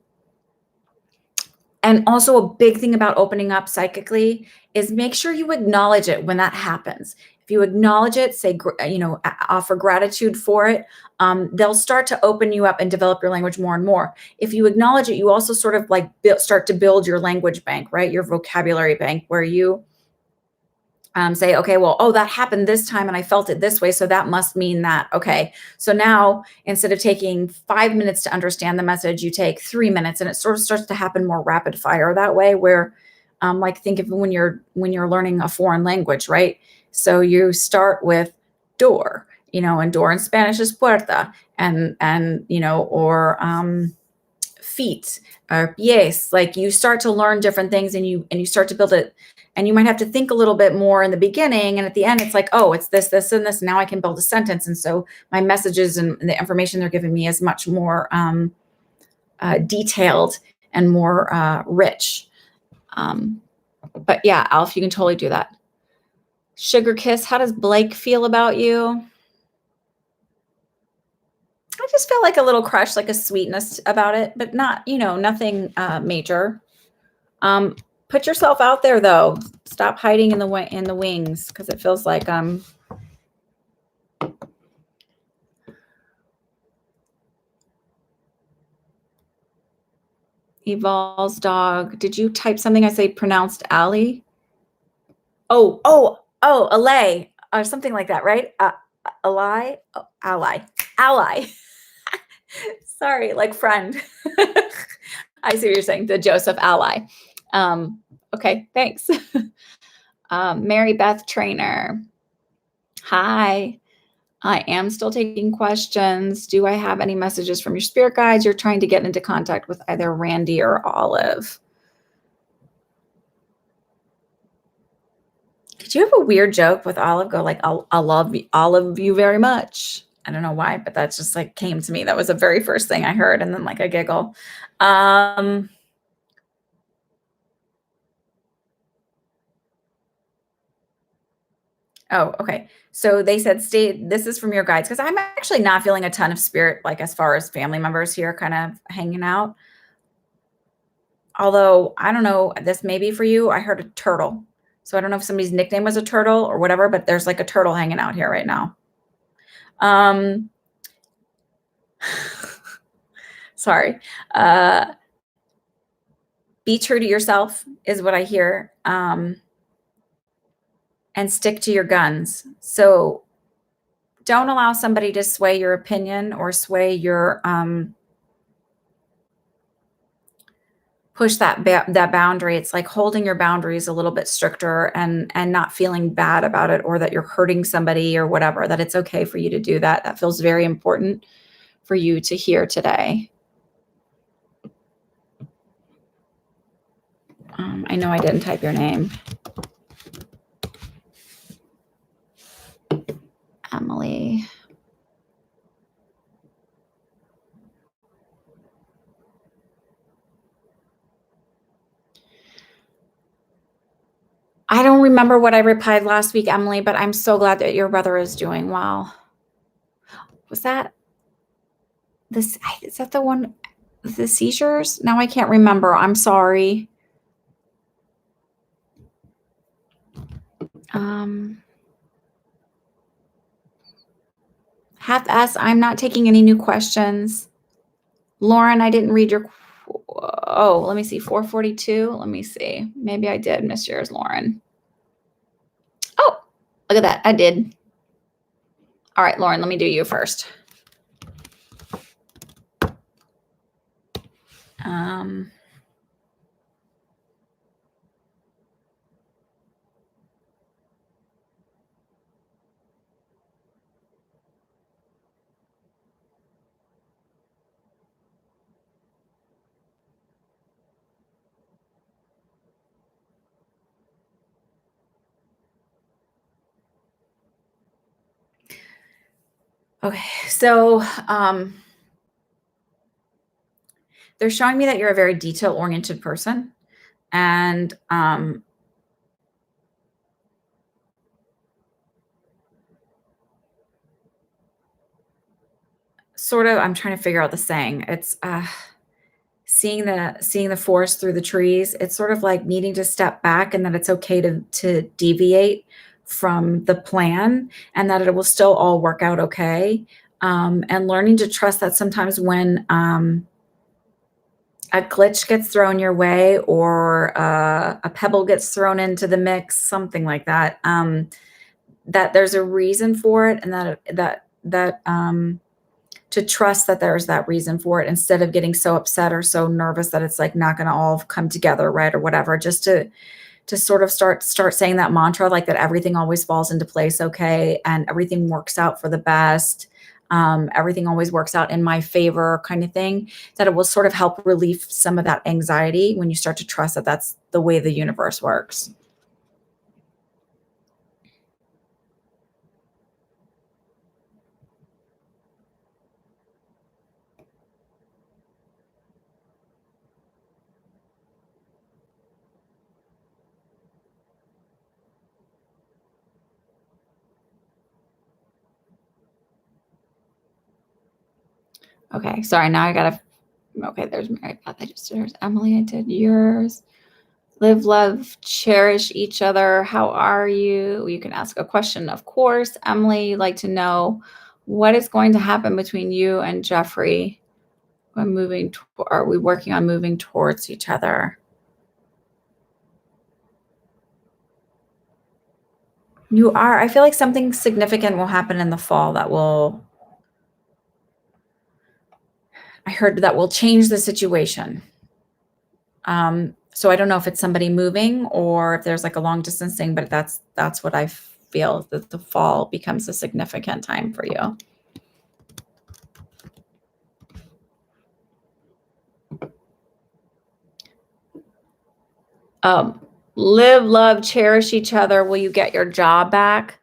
also a big thing about opening up psychically is make sure you acknowledge it when that happens. If you acknowledge it, say, offer gratitude for it, they'll start to open you up and develop your language more and more. If you acknowledge it, you also sort of like start to build your language bank, right? Your vocabulary bank, where you say, okay, well, oh, that happened this time and I felt it this way. So that must mean that, okay. So now instead of taking 5 minutes to understand the message, you take 3 minutes, and it sort of starts to happen more rapid fire that way, where like think of when you're learning a foreign language, right? So you start with door, and door in Spanish is puerta, and or feet or pies. Like you start to learn different things and you start to build it, and you might have to think a little bit more in the beginning, and at the end it's like, oh, it's this and this. Now I can build a sentence, and so my messages and the information they're giving me is much more detailed and more rich. But yeah, Alf, you can totally do that. Sugar Kiss, how does Blake feel about you? I just felt like a little crush, like a sweetness about it, but not, nothing major. Put yourself out there though. Stop hiding in the wings, because it feels like Evolve's dog. Did you type something? I say pronounced Ali. Oh, Alay, or something like that, right? Ally, ally. Sorry, like friend. I see what you're saying. The Joseph ally. Okay, thanks. Mary Beth Trainer. Hi. I am still taking questions. Do I have any messages from your spirit guides? You're trying to get into contact with either Randy or Olive. Did you have a weird joke with Olive? Go like, I love all of you very much. I don't know why, but that's just like came to me. That was the very first thing I heard. And then like a giggle. Oh, okay. So they said, this is from your guides, because I'm actually not feeling a ton of spirit, like as far as family members here kind of hanging out. Although, I don't know, this may be for you. I heard a turtle. So I don't know if somebody's nickname was a turtle or whatever, but there's like a turtle hanging out here right now. Sorry. Be true to yourself is what I hear, and stick to your guns. So don't allow somebody to sway your opinion or sway your push that boundary. It's like holding your boundaries a little bit stricter and not feeling bad about it, or that you're hurting somebody or whatever, that it's okay for you to do that. That feels very important for you to hear today. I know I didn't type your name. Emily. I don't remember what I replied last week, Emily, but I'm so glad that your brother is doing well. Was that this? Is that the one? The seizures? Now I can't remember. I'm sorry. Half S, I'm not taking any new questions. Lauren, I didn't read your. Oh, let me see. 442. Let me see. Maybe I did miss yours, Lauren. Oh, look at that. I did. All right, Lauren, let me do you first. Okay, so they're showing me that you're a very detail-oriented person, and sort of, I'm trying to figure out the saying. It's seeing the forest through the trees. It's sort of like needing to step back, and that it's okay to deviate from the plan, and that it will still all work out okay. And learning to trust that sometimes when a glitch gets thrown your way, or a pebble gets thrown into the mix, something like that, that there's a reason for it, and that to trust that there's that reason for it, instead of getting so upset or so nervous that it's like not going to all come together right or whatever. Just to sort of start saying that mantra, like that everything always falls into place okay, and everything works out for the best. Everything always works out in my favor, kind of thing. That it will sort of help relieve some of that anxiety when you start to trust that that's the way the universe works. Okay, sorry. Now I gotta. Okay, there's Mary Beth. I just did hers. Emily, I did yours. Live, love, cherish each other. How are you? You can ask a question, of course. Emily, you'd like to know what is going to happen between you and Jeffrey when moving. Are we working on moving towards each other? You are. I feel like something significant will happen in the fall that will. I heard that will change the situation. So I don't know if it's somebody moving or if there's like a long distance thing, but that's what I feel, that the fall becomes a significant time for you. Live, love, cherish each other. Will you get your job back?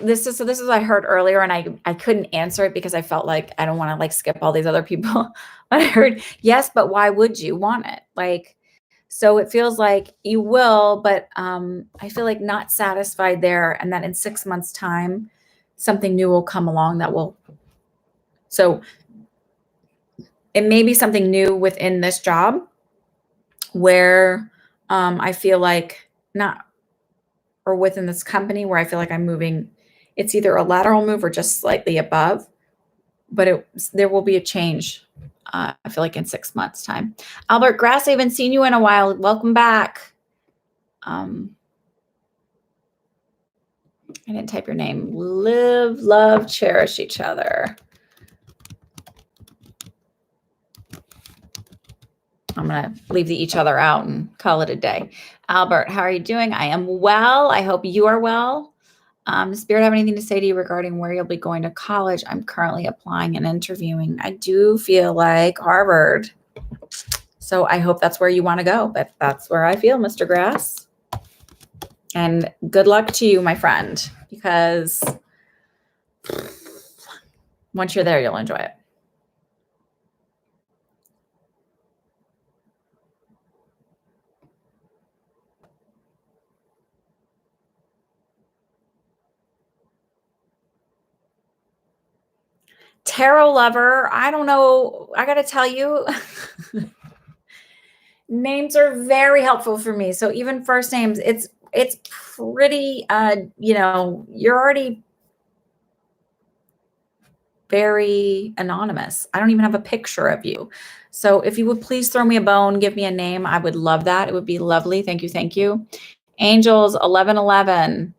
This is what I heard earlier, and I couldn't answer it because I felt like I don't want to like skip all these other people. But I heard yes, but why would you want it? Like, so it feels like you will, but I feel like not satisfied there, and that in 6 months' time, something new will come along that will. So it may be something new within this job where I feel like not, or within this company where I feel like I'm moving. It's either a lateral move or just slightly above. but there will be a change. I feel like in 6 months' time. Albert Grass, I haven't seen you in a while. Welcome back. I didn't type your name. Live, love, cherish each other. I'm going to leave the each other out and call it a day. Albert, how are you doing? I am well. I hope you are well. Does Spirit have anything to say to you regarding where you'll be going to college? I'm currently applying and interviewing. I do feel like Harvard. So I hope that's where you want to go. But that's where I feel, Mr. Grass. And good luck to you, my friend, because once you're there, you'll enjoy it. Tarot lover, I don't know. I got to tell you, names are very helpful for me. So even first names, it's pretty, you're already very anonymous. I don't even have a picture of you. So if you would please throw me a bone, give me a name, I would love that. It would be lovely. Thank you. Thank you. Angels 1111.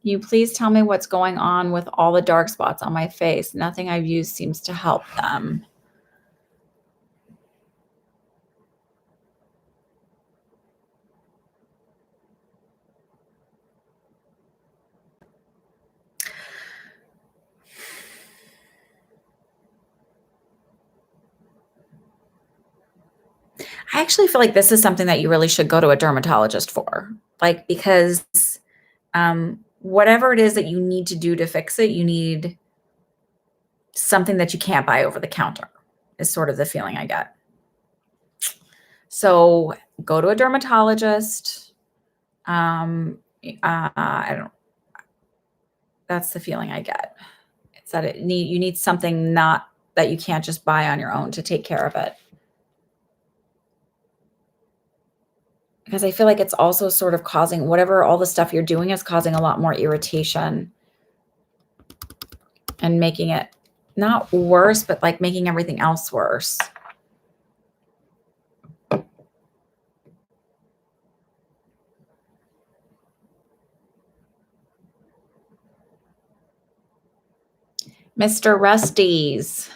You please tell me what's going on with all the dark spots on my face. Nothing I've used seems to help them. I actually feel like this is something that you really should go to a dermatologist for, like, because whatever it is that you need to do to fix it, you need something that you can't buy over the counter, is sort of the feeling I get. So go to a dermatologist. I don't, that's the feeling I get. It's that you need something not that you can't just buy on your own to take care of it. Because I feel like it's also sort of causing whatever all the stuff you're doing is causing a lot more irritation and making it not worse, but like making everything else worse. Mr. Rusty's.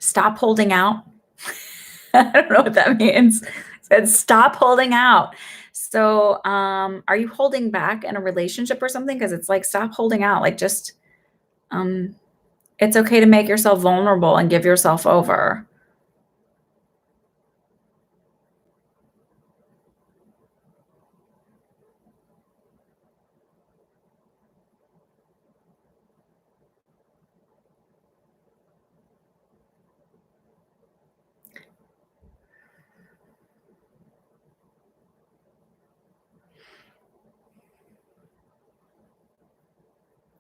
Stop holding out. I don't know what that means. It said stop holding out. So are you holding back in a relationship or something? Because it's like stop holding out. Like just it's okay to make yourself vulnerable and give yourself over.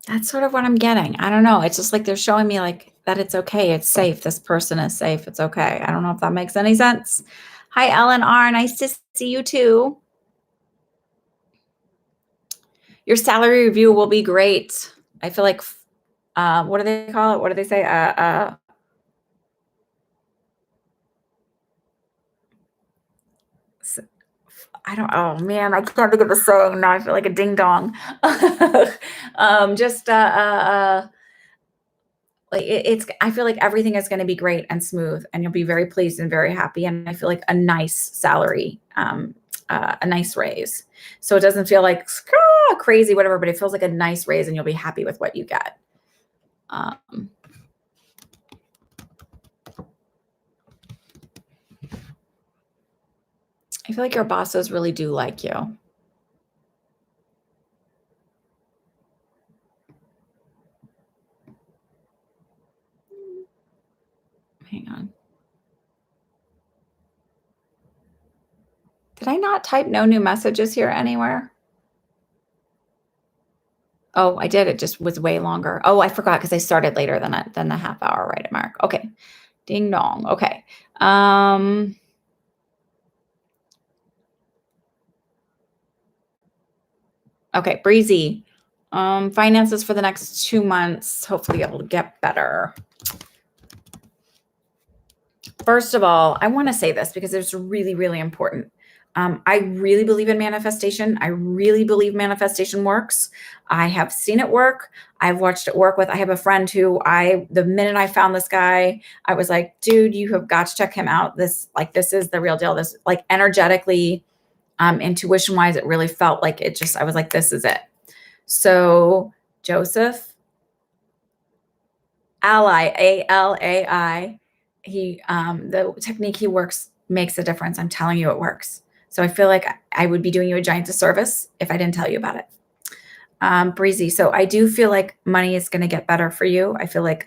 That's sort of what I'm getting. I don't know. It's just like they're showing me like that it's okay. It's safe. This person is safe. It's okay. I don't know if that makes any sense. Hi, Ellen R. Nice to see you too. Your salary review will be great. I feel like, what do they call it? What do they say? I don't, oh man, I can't think of the saying now. I feel like a ding dong. Like I feel like everything is going to be great and smooth and you'll be very pleased and very happy. And I feel like a nice salary, a nice raise. So it doesn't feel like crazy, whatever, but it feels like a nice raise and you'll be happy with what you get. I feel like your bosses really do like you. Hang on. Did I not type no new messages here anywhere? Oh, I did. It just was way longer. Oh, I forgot because I started later than the half hour right mark. Okay. Ding dong. Okay. Okay, Breezy. Finances for the next 2 months. Hopefully it'll get better. First of all, I want to say this because it's really, really important. I really believe in manifestation. I really believe manifestation works. I have seen it work. I've watched it work with, I have a friend who the minute I found this guy, I was like, dude, you have got to check him out. This is the real deal. This, like, energetically, intuition wise, it really felt like I was like, this is it. So Joseph Ally, ALAI, the technique he works makes a difference. I'm telling you, it works. So I feel like I would be doing you a giant disservice if I didn't tell you about it. Breezy. So I do feel like money is going to get better for you. I feel like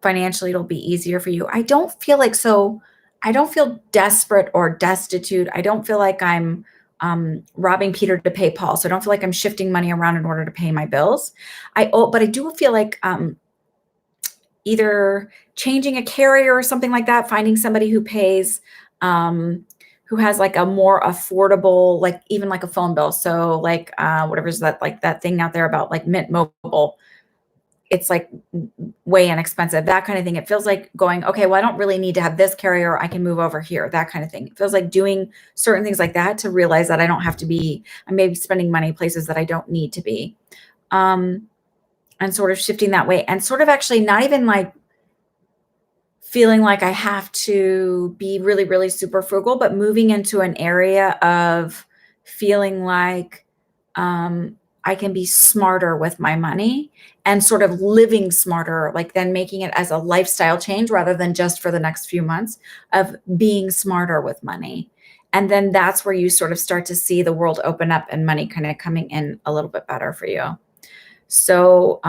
financially it'll be easier for you. I don't feel desperate or destitute. I don't feel like I'm robbing Peter to pay Paul. So I don't feel like I'm shifting money around in order to pay my bills. But I do feel like either changing a carrier or something like that, finding somebody who pays, who has like a more affordable, like even like a phone bill. So like whatever's that, like that thing out there about like Mint Mobile, it's like way inexpensive, that kind of thing. It feels like going, okay, well, I don't really need to have this carrier. I can move over here, that kind of thing. It feels like doing certain things like that to realize that I don't have to be, I may be spending money places that I don't need to be. And sort of shifting that way, and sort of actually not even like feeling like I have to be really, really super frugal, but moving into an area of feeling like I can be smarter with my money and sort of living smarter, like then making it as a lifestyle change rather than just for the next few months of being smarter with money. And then that's where you sort of start to see the world open up and money kind of coming in a little bit better for you. So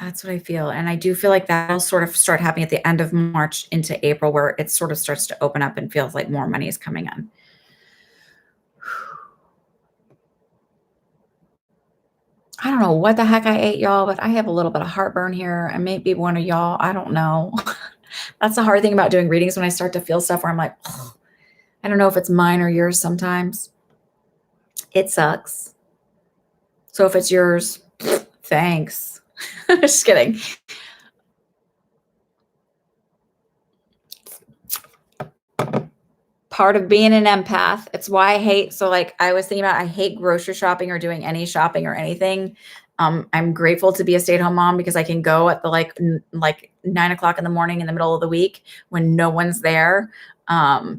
that's what I feel. And I do feel like that'll sort of start happening at the end of March into April, where it sort of starts to open up and feels like more money is coming in. I don't know what the heck I ate, y'all, but I have a little bit of heartburn here. I may be one of y'all. I don't know. That's the hard thing about doing readings, when I start to feel stuff where I'm like, oh, I don't know if it's mine or yours sometimes. It sucks. So if it's yours, thanks. Just kidding. Part of being an empath. It's why I hate, so like I was thinking about, I hate grocery shopping or doing any shopping or anything. I'm grateful to be a stay-at-home mom because I can go at the like 9 o'clock in the morning in the middle of the week when no one's there.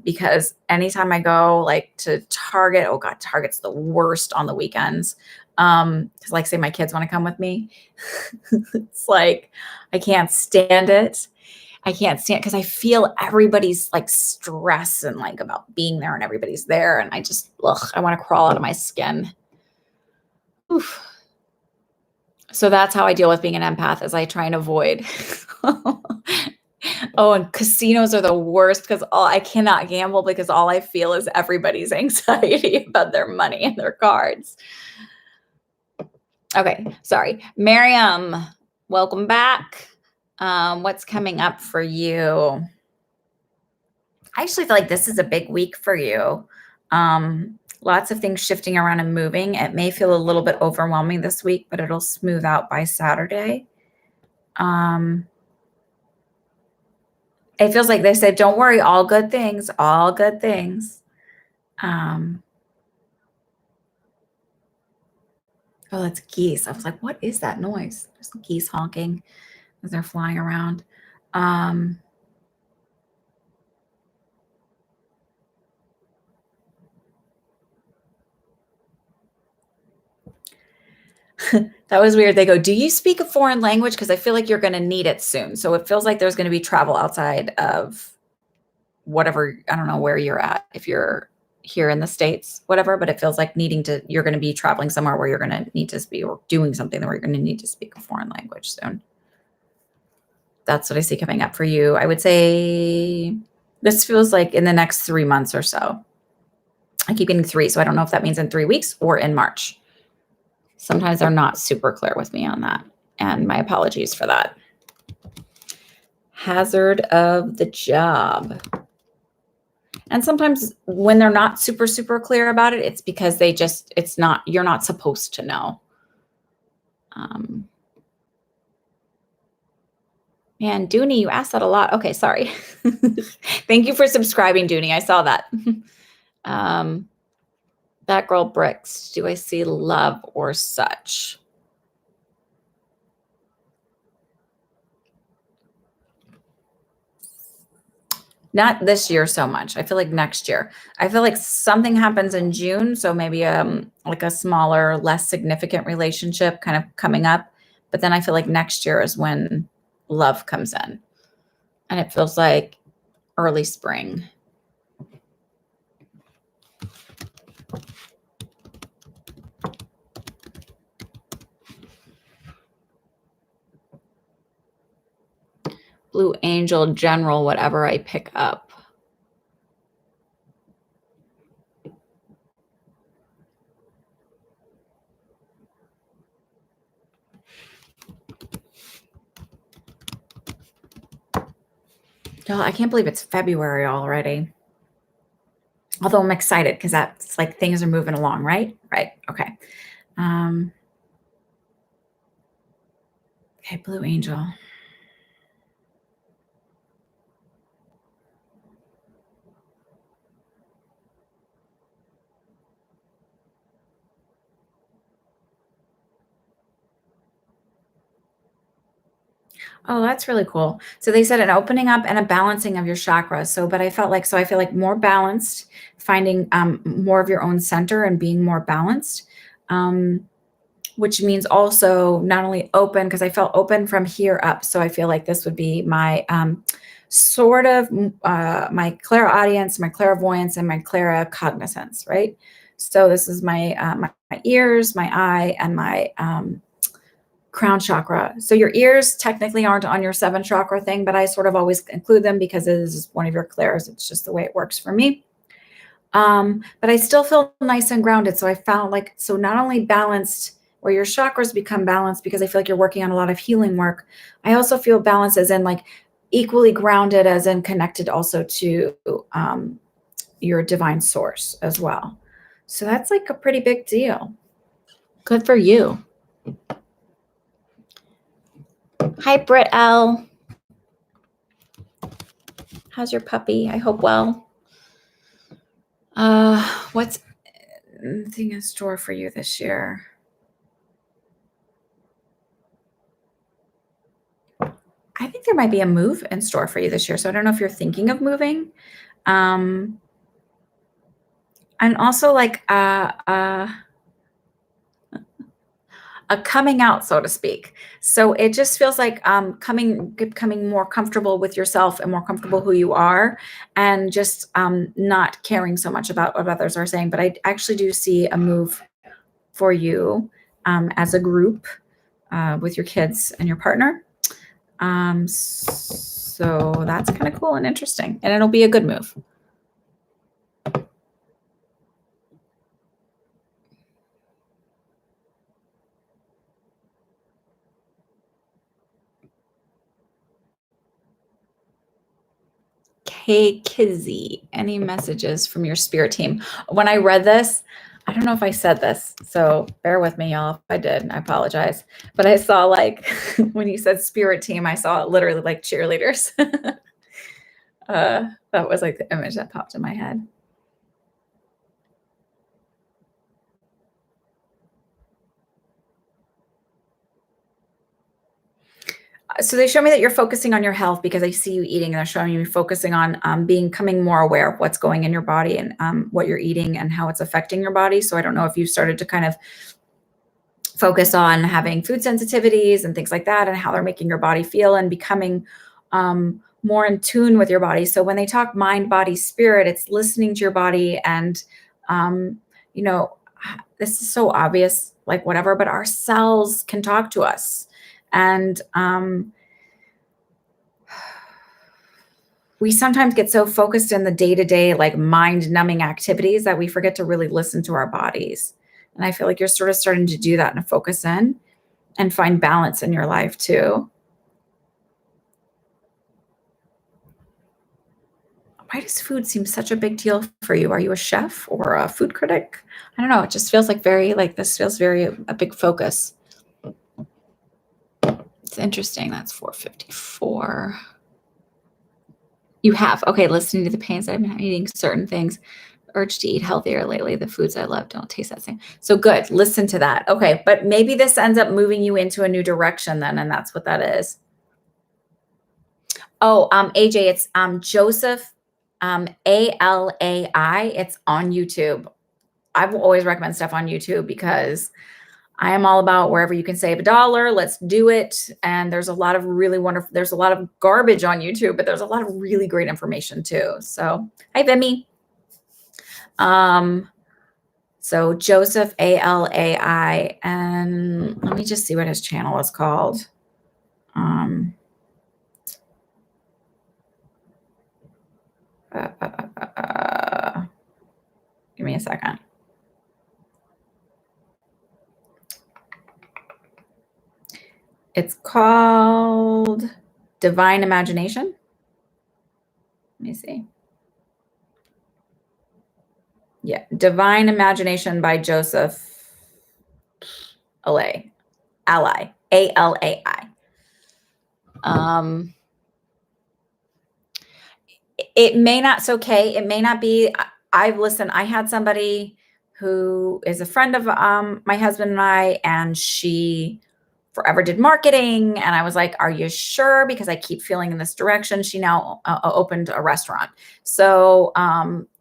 Because anytime I go like to Target, oh God, Target's the worst on the weekends. Cause like say my kids want to come with me. It's like, I can't stand it. I can't stand, because I feel everybody's like stress and like about being there, and everybody's there. And I just, I want to crawl out of my skin. Oof. So that's how I deal with being an empath, is I try and avoid. Oh, and casinos are the worst because I cannot gamble because all I feel is everybody's anxiety about their money and their cards. Okay, sorry. Miriam, welcome back. What's coming up for you? I actually feel like this is a big week for you. Lots of things shifting around and moving. It may feel a little bit overwhelming this week, but it'll smooth out by Saturday. It feels like they said, don't worry, all good things, all good things. Oh, that's geese. I was like, what is that noise? There's geese honking as they're flying around. That was weird. They go, do you speak a foreign language? Because I feel like you're going to need it soon. So it feels like there's going to be travel outside of whatever, I don't know where you're at, if you're here in the States, whatever, but it feels like you're going to be traveling somewhere where you're going to need to speak, or doing something where you're going to need to speak a foreign language soon. That's what I see coming up for you. I would say this feels like in the next 3 months or so. I keep getting 3, so I don't know if that means in 3 weeks or in March. Sometimes they're not super clear with me on that, and my apologies for that. Hazard of the job. And sometimes when they're not super, super clear about it, it's because you're not supposed to know. Man, Dooney, you asked that a lot. Okay, sorry. Thank you for subscribing, Dooney. I saw that. That girl Bricks. Do I see love or such? Not this year so much. I feel like next year. I feel like something happens in June, so maybe like a smaller, less significant relationship kind of coming up. But then I feel like next year is when love comes in. And it feels like early spring. Blue Angel, General, whatever I pick up. Y'all, I can't believe it's February already. Although I'm excited because that's like things are moving along, right? Right. Okay. Okay, Blue Angel. Oh, that's really cool. So they said an opening up and a balancing of your chakras. I feel like more balanced, finding more of your own center and being more balanced, which means also not only open, because I felt open from here up. So I feel like this would be my sort of my clairaudience, my clairvoyance, and my claircognizance, right? So this is my ears, my eye, and my crown chakra. So your ears technically aren't on your 7 chakra thing, but I sort of always include them because it is one of your clairs. It's just the way it works for me. But I still feel nice and grounded. So I found so not only balanced where your chakras become balanced because I feel like you're working on a lot of healing work. I also feel balanced as in like equally grounded as in connected also to your divine source as well. So that's like a pretty big deal. Good for you. Hi, Britt L. How's your puppy? I hope well. What's anything in store for you this year? I think there might be a move in store for you this year. So I don't know if you're thinking of moving. And also like a coming out, so to speak. So it just feels like becoming more comfortable with yourself and more comfortable who you are, and just not caring so much about what others are saying. But I actually do see a move for you as a group with your kids and your partner. So that's kind of cool and interesting, and it'll be a good move. Hey, Kizzy, any messages from your spirit team? When I read this, I don't know if I said this, so bear with me, y'all. If I did, I apologize. But I saw like when you said spirit team, I saw it literally like cheerleaders. That was like the image that popped in my head. So they show me that you're focusing on your health because I see you eating, and they're showing you focusing on becoming more aware of what's going in your body and what you're eating and how it's affecting your body. So I don't know if you've started to kind of focus on having food sensitivities and things like that and how they're making your body feel and becoming more in tune with your body. So when they talk mind, body, spirit, it's listening to your body. And, this is so obvious, like whatever, but our cells can talk to us. And we sometimes get so focused in the day-to-day, like mind-numbing activities that we forget to really listen to our bodies. And I feel like you're sort of starting to do that and focus in and find balance in your life too. Why does food seem such a big deal for you? Are you a chef or a food critic? I don't know. It just feels like this feels very a big focus. It's interesting. That's 454. You have. Okay, listening to the pains that I've been eating certain things. Urge to eat healthier lately. The foods I love don't taste that same. So good. Listen to that. Okay, but maybe this ends up moving you into a new direction then, and that's what that is. Oh, AJ, it's Joseph ALAI. It's on YouTube. I will always recommend stuff on YouTube because I am all about wherever you can save $1, let's do it. And there's a lot of really wonderful, there's a lot of garbage on YouTube, but there's a lot of really great information too. So hi, Vimy. So Joseph ALAI, and let me just see what his channel is called. Give me a second. It's called Divine Imagination. Let me see. Yeah, Divine Imagination by Joseph Ally, ALAI. It may not, it's okay. It may not be. I had somebody who is a friend of my husband and I, and she forever did marketing. And I was like, are you sure? Because I keep feeling in this direction. She now opened a restaurant. So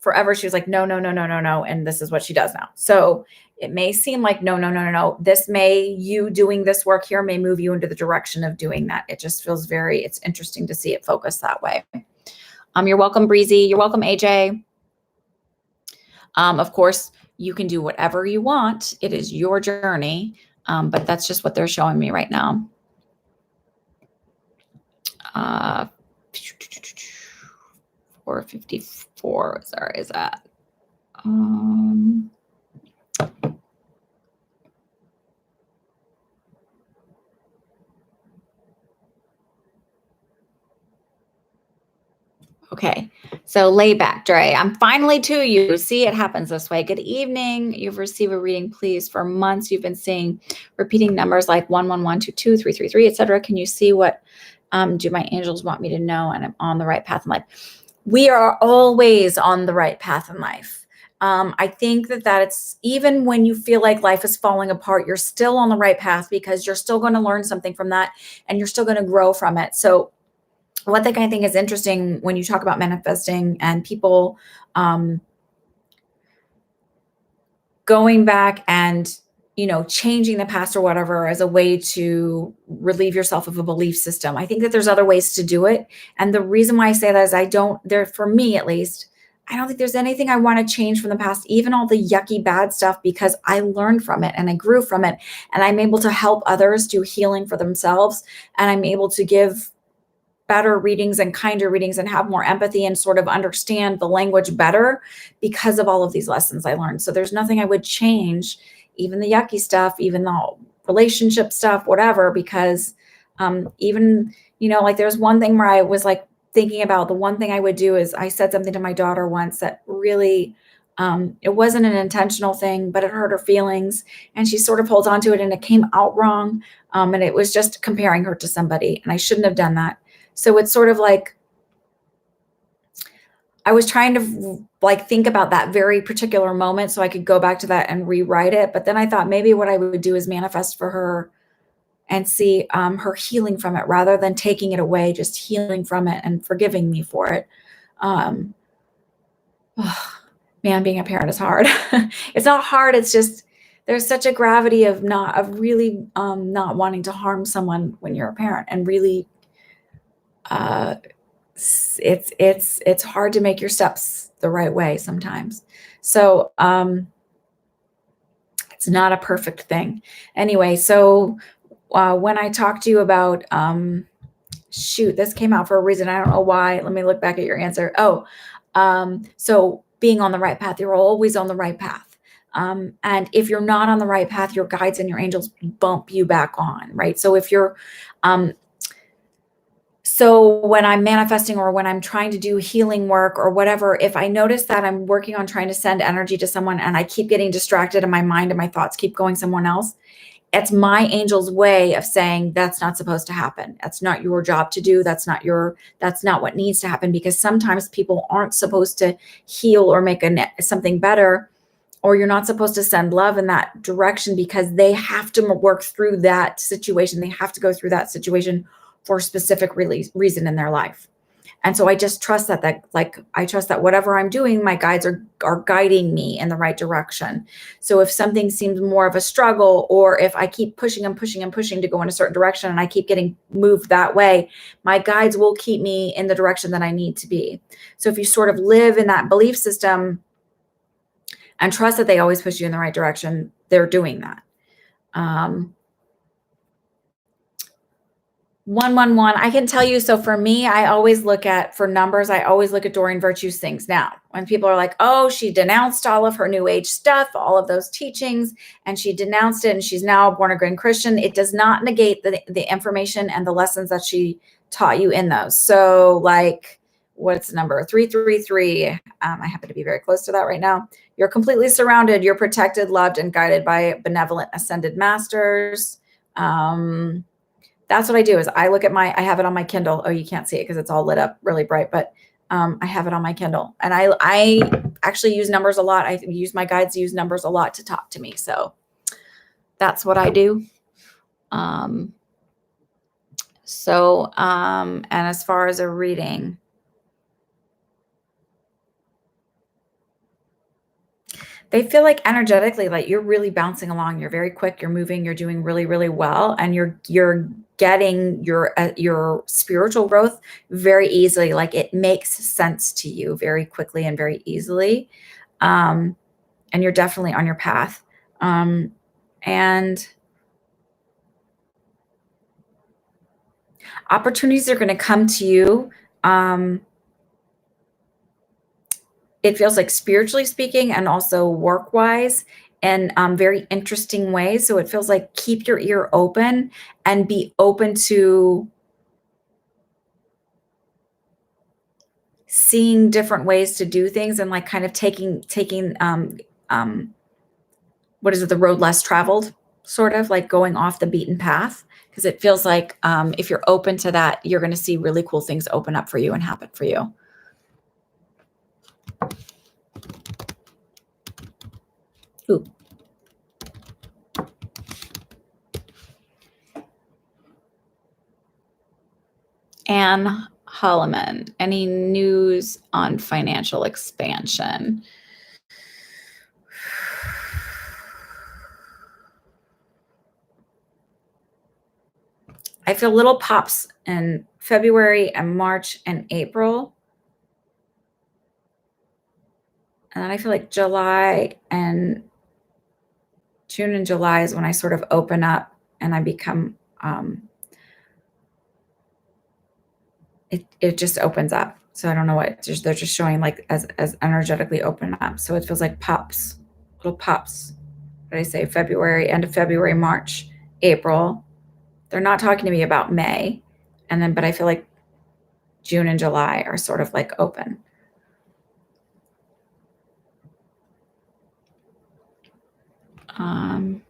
forever she was like, no. And this is what she does now. So it may seem like, no. You doing this work here may move you into the direction of doing that. It just feels it's interesting to see it focused that way. You're welcome, Breezy. You're welcome, AJ. Of course, you can do whatever you want. It is your journey. But that's just what they're showing me right now. 454. Sorry, is that? Okay, so lay back, Dre. I'm finally to you. See, it happens this way. Good evening. You've received a reading, please. For months, you've been seeing repeating numbers like 11122, 333, etc. Can you see what do my angels want me to know? And I'm on the right path in life. We are always on the right path in life. I think that it's even when you feel like life is falling apart, you're still on the right path because you're still going to learn something from that and you're still going to grow from it. So one thing I think is interesting when you talk about manifesting and people going back and, changing the past or whatever as a way to relieve yourself of a belief system. I think that there's other ways to do it. And the reason why I say that is for me at least, I don't think there's anything I want to change from the past, even all the yucky bad stuff, because I learned from it and I grew from it and I'm able to help others do healing for themselves. And I'm able to give better readings and kinder readings and have more empathy and sort of understand the language better because of all of these lessons I learned. So there's nothing I would change, even the yucky stuff, even the relationship stuff, whatever, because even, like there's one thing where I was like thinking about the one thing I would do is I said something to my daughter once that really, it wasn't an intentional thing, but it hurt her feelings and she sort of holds on to it and it came out wrong. And it was just comparing her to somebody and I shouldn't have done that. So it's sort of like I was trying to think about that very particular moment so I could go back to that and rewrite it. But then I thought maybe what I would do is manifest for her and see her healing from it rather than taking it away, just healing from it and forgiving me for it. Man, being a parent is hard. It's not hard. It's just there's such a gravity of really not wanting to harm someone when you're a parent and really it's hard to make your steps the right way sometimes. So it's not a perfect thing. Anyway, so when I talk to you about shoot, this came out for a reason. I don't know why. Let me look back at your answer. Oh, so being on the right path, you're always on the right path. And if you're not on the right path, your guides and your angels bump you back on, right? So if you're, so when I'm manifesting or when I'm trying to do healing work or whatever, if I notice that I'm working on trying to send energy to someone and I keep getting distracted and my mind and my thoughts keep going somewhere else, it's my angel's way of saying that's not supposed to happen. That's not your job to do. That's not what needs to happen, because sometimes people aren't supposed to heal or make something better, or you're not supposed to send love in that direction because they have to work through that situation. They have to go through that situation for a specific reason in their life. And so I just trust that I trust that whatever I'm doing, my guides are guiding me in the right direction. So if something seems more of a struggle, or if I keep pushing and pushing and pushing to go in a certain direction and I keep getting moved that way, my guides will keep me in the direction that I need to be. So if you sort of live in that belief system and trust that they always push you in the right direction, they're doing that. 111. I can tell you. So for me, I always look at, for numbers, I always look at Doreen Virtue's things. Now, when people are like, oh, she denounced all of her new age stuff, all of those teachings, and she denounced it, and she's now a born again Christian, it does not negate the information and the lessons that she taught you in those. So like, what's the number? 333. I happen to be very close to that right now. You're completely surrounded. You're protected, loved, and guided by benevolent ascended masters. That's what I do, is I look at I have it on my Kindle. Oh, you can't see it because it's all lit up really bright, but I have it on my Kindle, and I actually use numbers a lot. I use my guides use numbers a lot to talk to me. So that's what I do. And as far as a reading, they feel like energetically, like you're really bouncing along. You're very quick. You're moving. You're doing really, really well, and you're getting your spiritual growth very easily. Like it makes sense to you very quickly and very easily, and you're definitely on your path. And opportunities are going to come to you. It feels like spiritually speaking and also work-wise, in very interesting ways. So it feels like keep your ear open and be open to seeing different ways to do things, and like kind of taking what is it, the road less traveled, sort of like going off the beaten path. Because it feels like if you're open to that, you're going to see really cool things open up for you and happen for you. Ooh. Anne Holloman, any news on financial expansion? I feel little pops in February and March and April. And then I feel like July and June and July is when I sort of open up and I become, it just opens up. So I don't know what, they're just showing like as energetically open up. So it feels like pops, little pops. What did I say? February, end of February, March, April. They're not talking to me about May. And then, but I feel like June and July are sort of like open.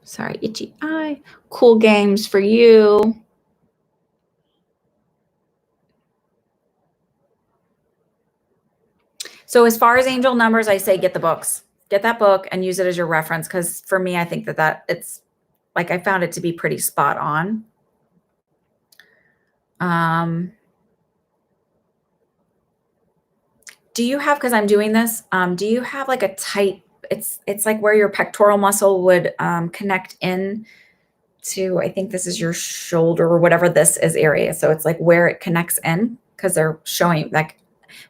Sorry, itchy eye. Cool games for you. So as far as angel numbers, I say get the books. Get that book and use it as your reference, because for me, I think that it's like I found it to be pretty spot on. Do you have, because I'm doing this, do you have like a tight, it's like where your pectoral muscle would connect in to, I think this is your shoulder or whatever this is area. So it's like where it connects in, because they're showing like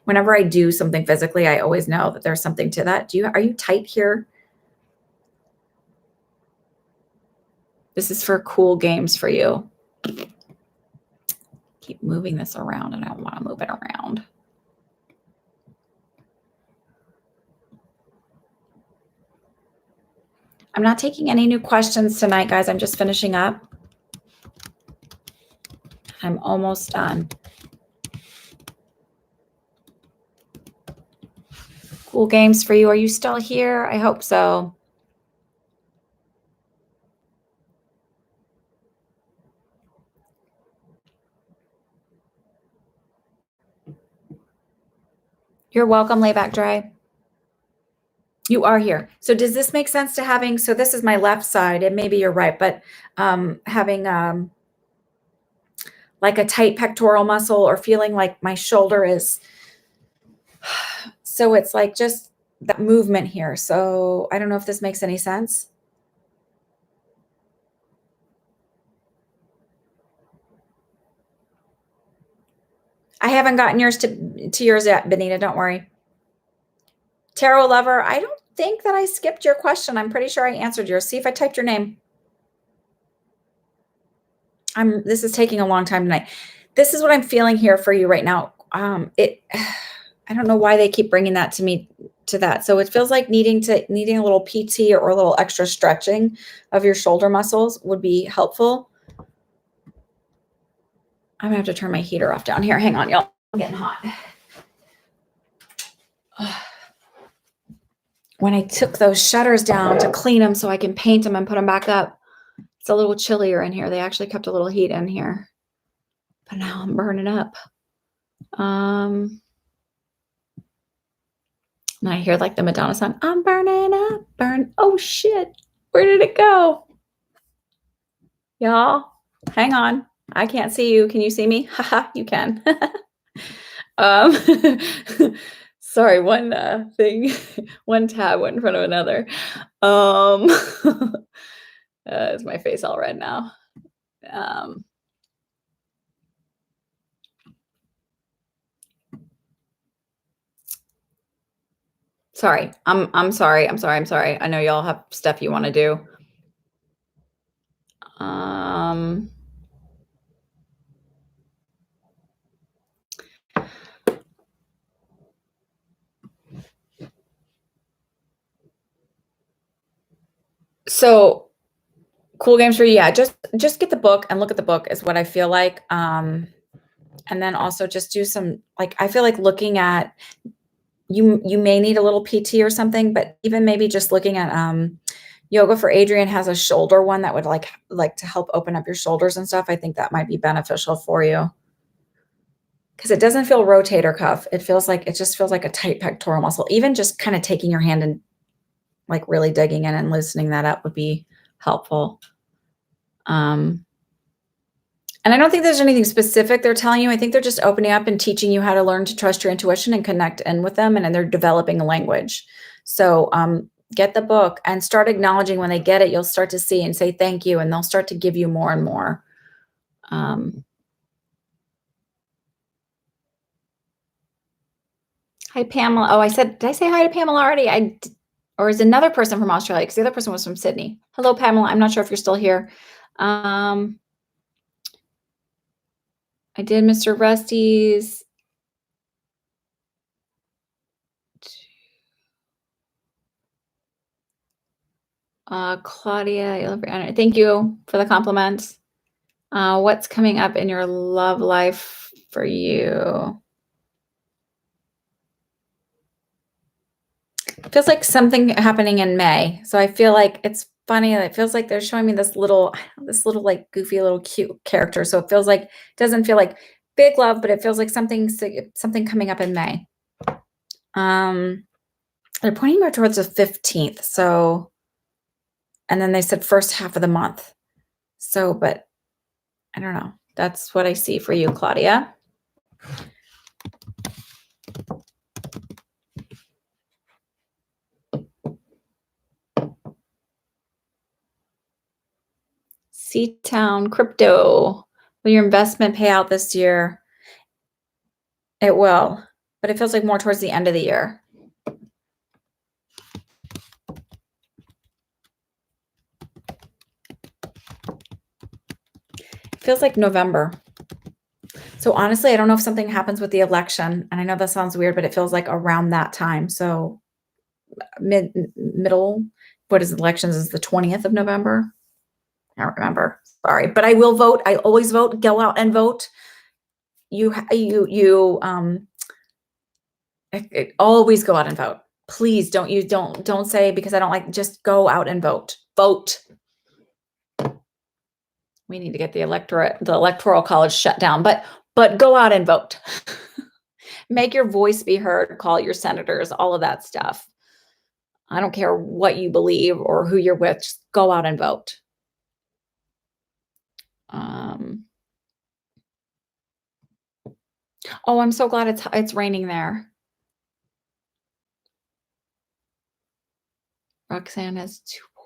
whenever I do something physically, I always know that there's something to that. Are you tight here? This is for cool games for you. Keep moving this around and I don't want to move it around. I'm not taking any new questions tonight, guys. I'm just finishing up. I'm almost done. Cool games for you. Are you still here? I hope so. You're welcome, Layback Dry. You are here. So does this make sense to having, so this is my left side, and maybe you're right, but having like a tight pectoral muscle or feeling like my shoulder is, so it's like just that movement here. So I don't know if this makes any sense. I haven't gotten yours to yours yet, Benita, don't worry. Tarot Lover, I don't think that I skipped your question. I'm pretty sure I answered yours. See if I typed your name. This is taking a long time tonight. This is what I'm feeling here for you right now. I don't know why they keep bringing that to me to that. So it feels like needing a little PT or a little extra stretching of your shoulder muscles would be helpful. I'm gonna have to turn my heater off down here. Hang on, y'all. I'm getting hot. When I took those shutters down to clean them so I can paint them and put them back up, it's a little chillier in here. They actually kept a little heat in here, but now I'm burning up. And I hear like the Madonna song, I'm burning up, burn. Oh shit, where did it go? Y'all, hang on. I can't see you. Can you see me? Haha, you can. Sorry, one thing, one tab went in front of another. Is my face all red now? Sorry, I'm sorry. I know y'all have stuff you want to do. So cool games for you. Yeah, just get the book and look at the book is what I feel like. And then also just do some, like, I feel like looking at, you may need a little PT or something, but even maybe just looking at Yoga for Adrian has a shoulder one that would like to help open up your shoulders and stuff. I think that might be beneficial for you. Because it doesn't feel rotator cuff. It just feels like a tight pectoral muscle. Even just kind of taking your hand and like really digging in and loosening that up would be helpful. And I don't think there's anything specific they're telling you. I think they're just opening up and teaching you how to learn to trust your intuition and connect in with them. And then they're developing a language. So get the book and start acknowledging when they get it. You'll start to see and say thank you, and they'll start to give you more and more. Hi, Pamela. Oh, did I say hi to Pamela already? Or is another person from Australia? Because the other person was from Sydney. Hello, Pamela. I'm not sure if you're still here. I did Mr. Rusty's. Claudia, thank you for the compliments. What's coming up in your love life for you? It feels like something happening in May. So I feel like it's funny. It feels like they're showing me this little like goofy little cute character. So it feels like, it doesn't feel like big love, but it feels like something coming up in May. They're pointing more towards the 15th. So, and then they said first half of the month. So, but I don't know. That's what I see for you, Claudia. C-Town Crypto. Will your investment pay out this year? It will, but it feels like more towards the end of the year. It feels like November. So honestly, I don't know if something happens with the election, and I know that sounds weird, but it feels like around that time. So middle, what is elections is the 20th of November. I don't remember. Sorry, but I will vote. I always vote. Go out and vote. Always go out and vote. Please don't say because I don't like, just go out and vote. Vote. We need to get the electoral college shut down, but go out and vote. Make your voice be heard, call your senators, all of that stuff. I don't care what you believe or who you're with, just go out and vote. Oh, I'm so glad it's raining there. Roxanne has 2 boys.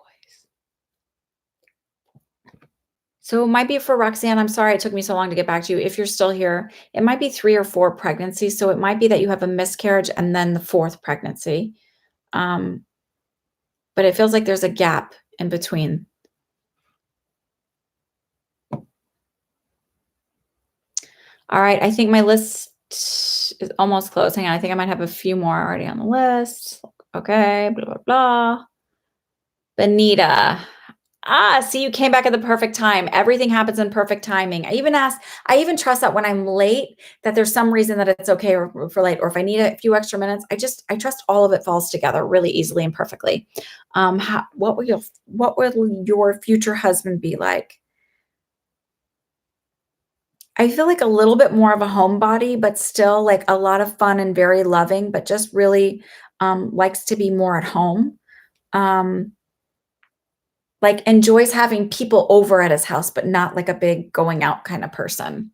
So it might be for Roxanne. I'm sorry it took me so long to get back to you. If you're still here, it might be 3 or 4 pregnancies. So it might be that you have a miscarriage and then the 4th pregnancy. But it feels like there's a gap in between. All right, I think my list is almost closed. Hang on, I think I might have a few more already on the list. Okay, blah, blah, blah. Benita. See, you came back at the perfect time. Everything happens in perfect timing. I even trust that when I'm late, that there's some reason that it's okay for late, or if I need a few extra minutes, I trust all of it falls together really easily and perfectly. What will your future husband be like? I feel like a little bit more of a homebody, but still like a lot of fun and very loving, but just really likes to be more at home. Like enjoys having people over at his house, but not like a big going out kind of person.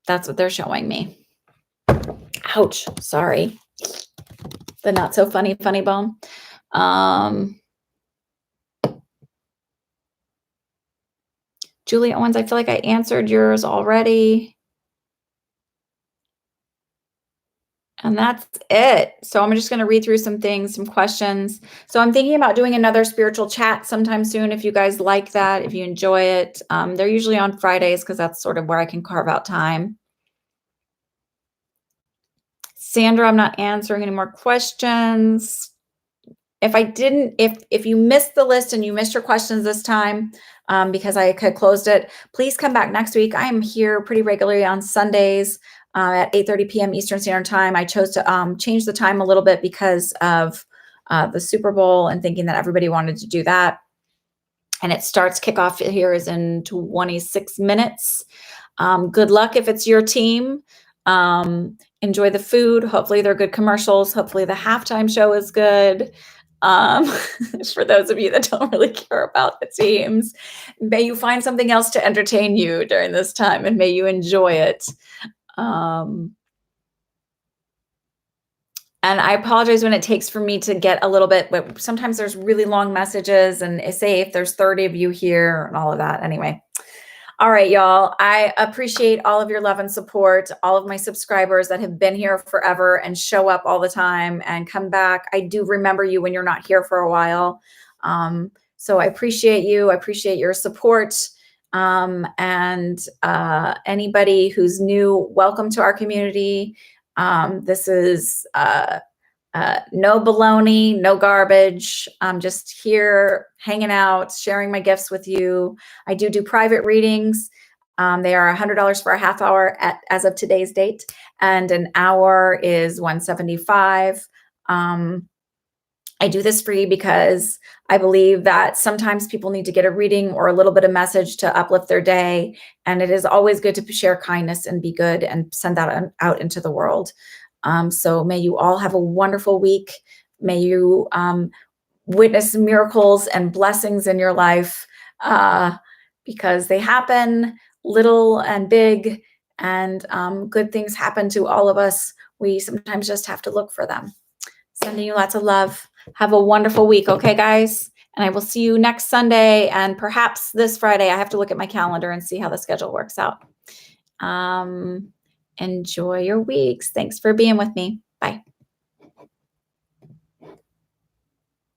That's what they're showing me. Ouch, sorry. The not so funny bone. Julie Owens, I feel like I answered yours already. And that's it. So I'm just going to read through some things, some questions. So I'm thinking about doing another spiritual chat sometime soon. If you guys like that, if you enjoy it, they're usually on Fridays because that's sort of where I can carve out time. Sandra, I'm not answering any more questions. If you missed the list and you missed your questions this time, because I had closed it, please come back next week. I am here pretty regularly on Sundays at 8:30 p.m. Eastern Standard Time. I chose to change the time a little bit because of the Super Bowl and thinking that everybody wanted to do that. And it starts, kickoff here is in 26 minutes. Good luck if it's your team. Enjoy the food. Hopefully they're good commercials. Hopefully the halftime show is good. For those of you that don't really care about the teams, may you find something else to entertain you during this time and may you enjoy it. And I apologize when it takes for me to get a little bit, but sometimes there's really long messages and say if there's 30 of you here and all of that. Anyway. All right, y'all. I appreciate all of your love and support, all of my subscribers that have been here forever and show up all the time and come back. I do remember you when you're not here for a while. So I appreciate you. I appreciate your support. And anybody who's new, welcome to our community. This is no baloney, no garbage. I'm just here hanging out, sharing my gifts with you. I do private readings. They are $100 for a half hour as of today's date, and an hour is $175. I do this free because I believe that sometimes people need to get a reading or a little bit of message to uplift their day. And it is always good to share kindness and be good and send that out into the world. So may you all have a wonderful week. May you witness miracles and blessings in your life because they happen, little and big, and good things happen to all of us. We sometimes just have to look for them. Sending you lots of love. Have a wonderful week, okay, guys? And I will see you next Sunday and perhaps this Friday. I have to look at my calendar and see how the schedule works out. Enjoy your weeks. Thanks for being with me. Bye.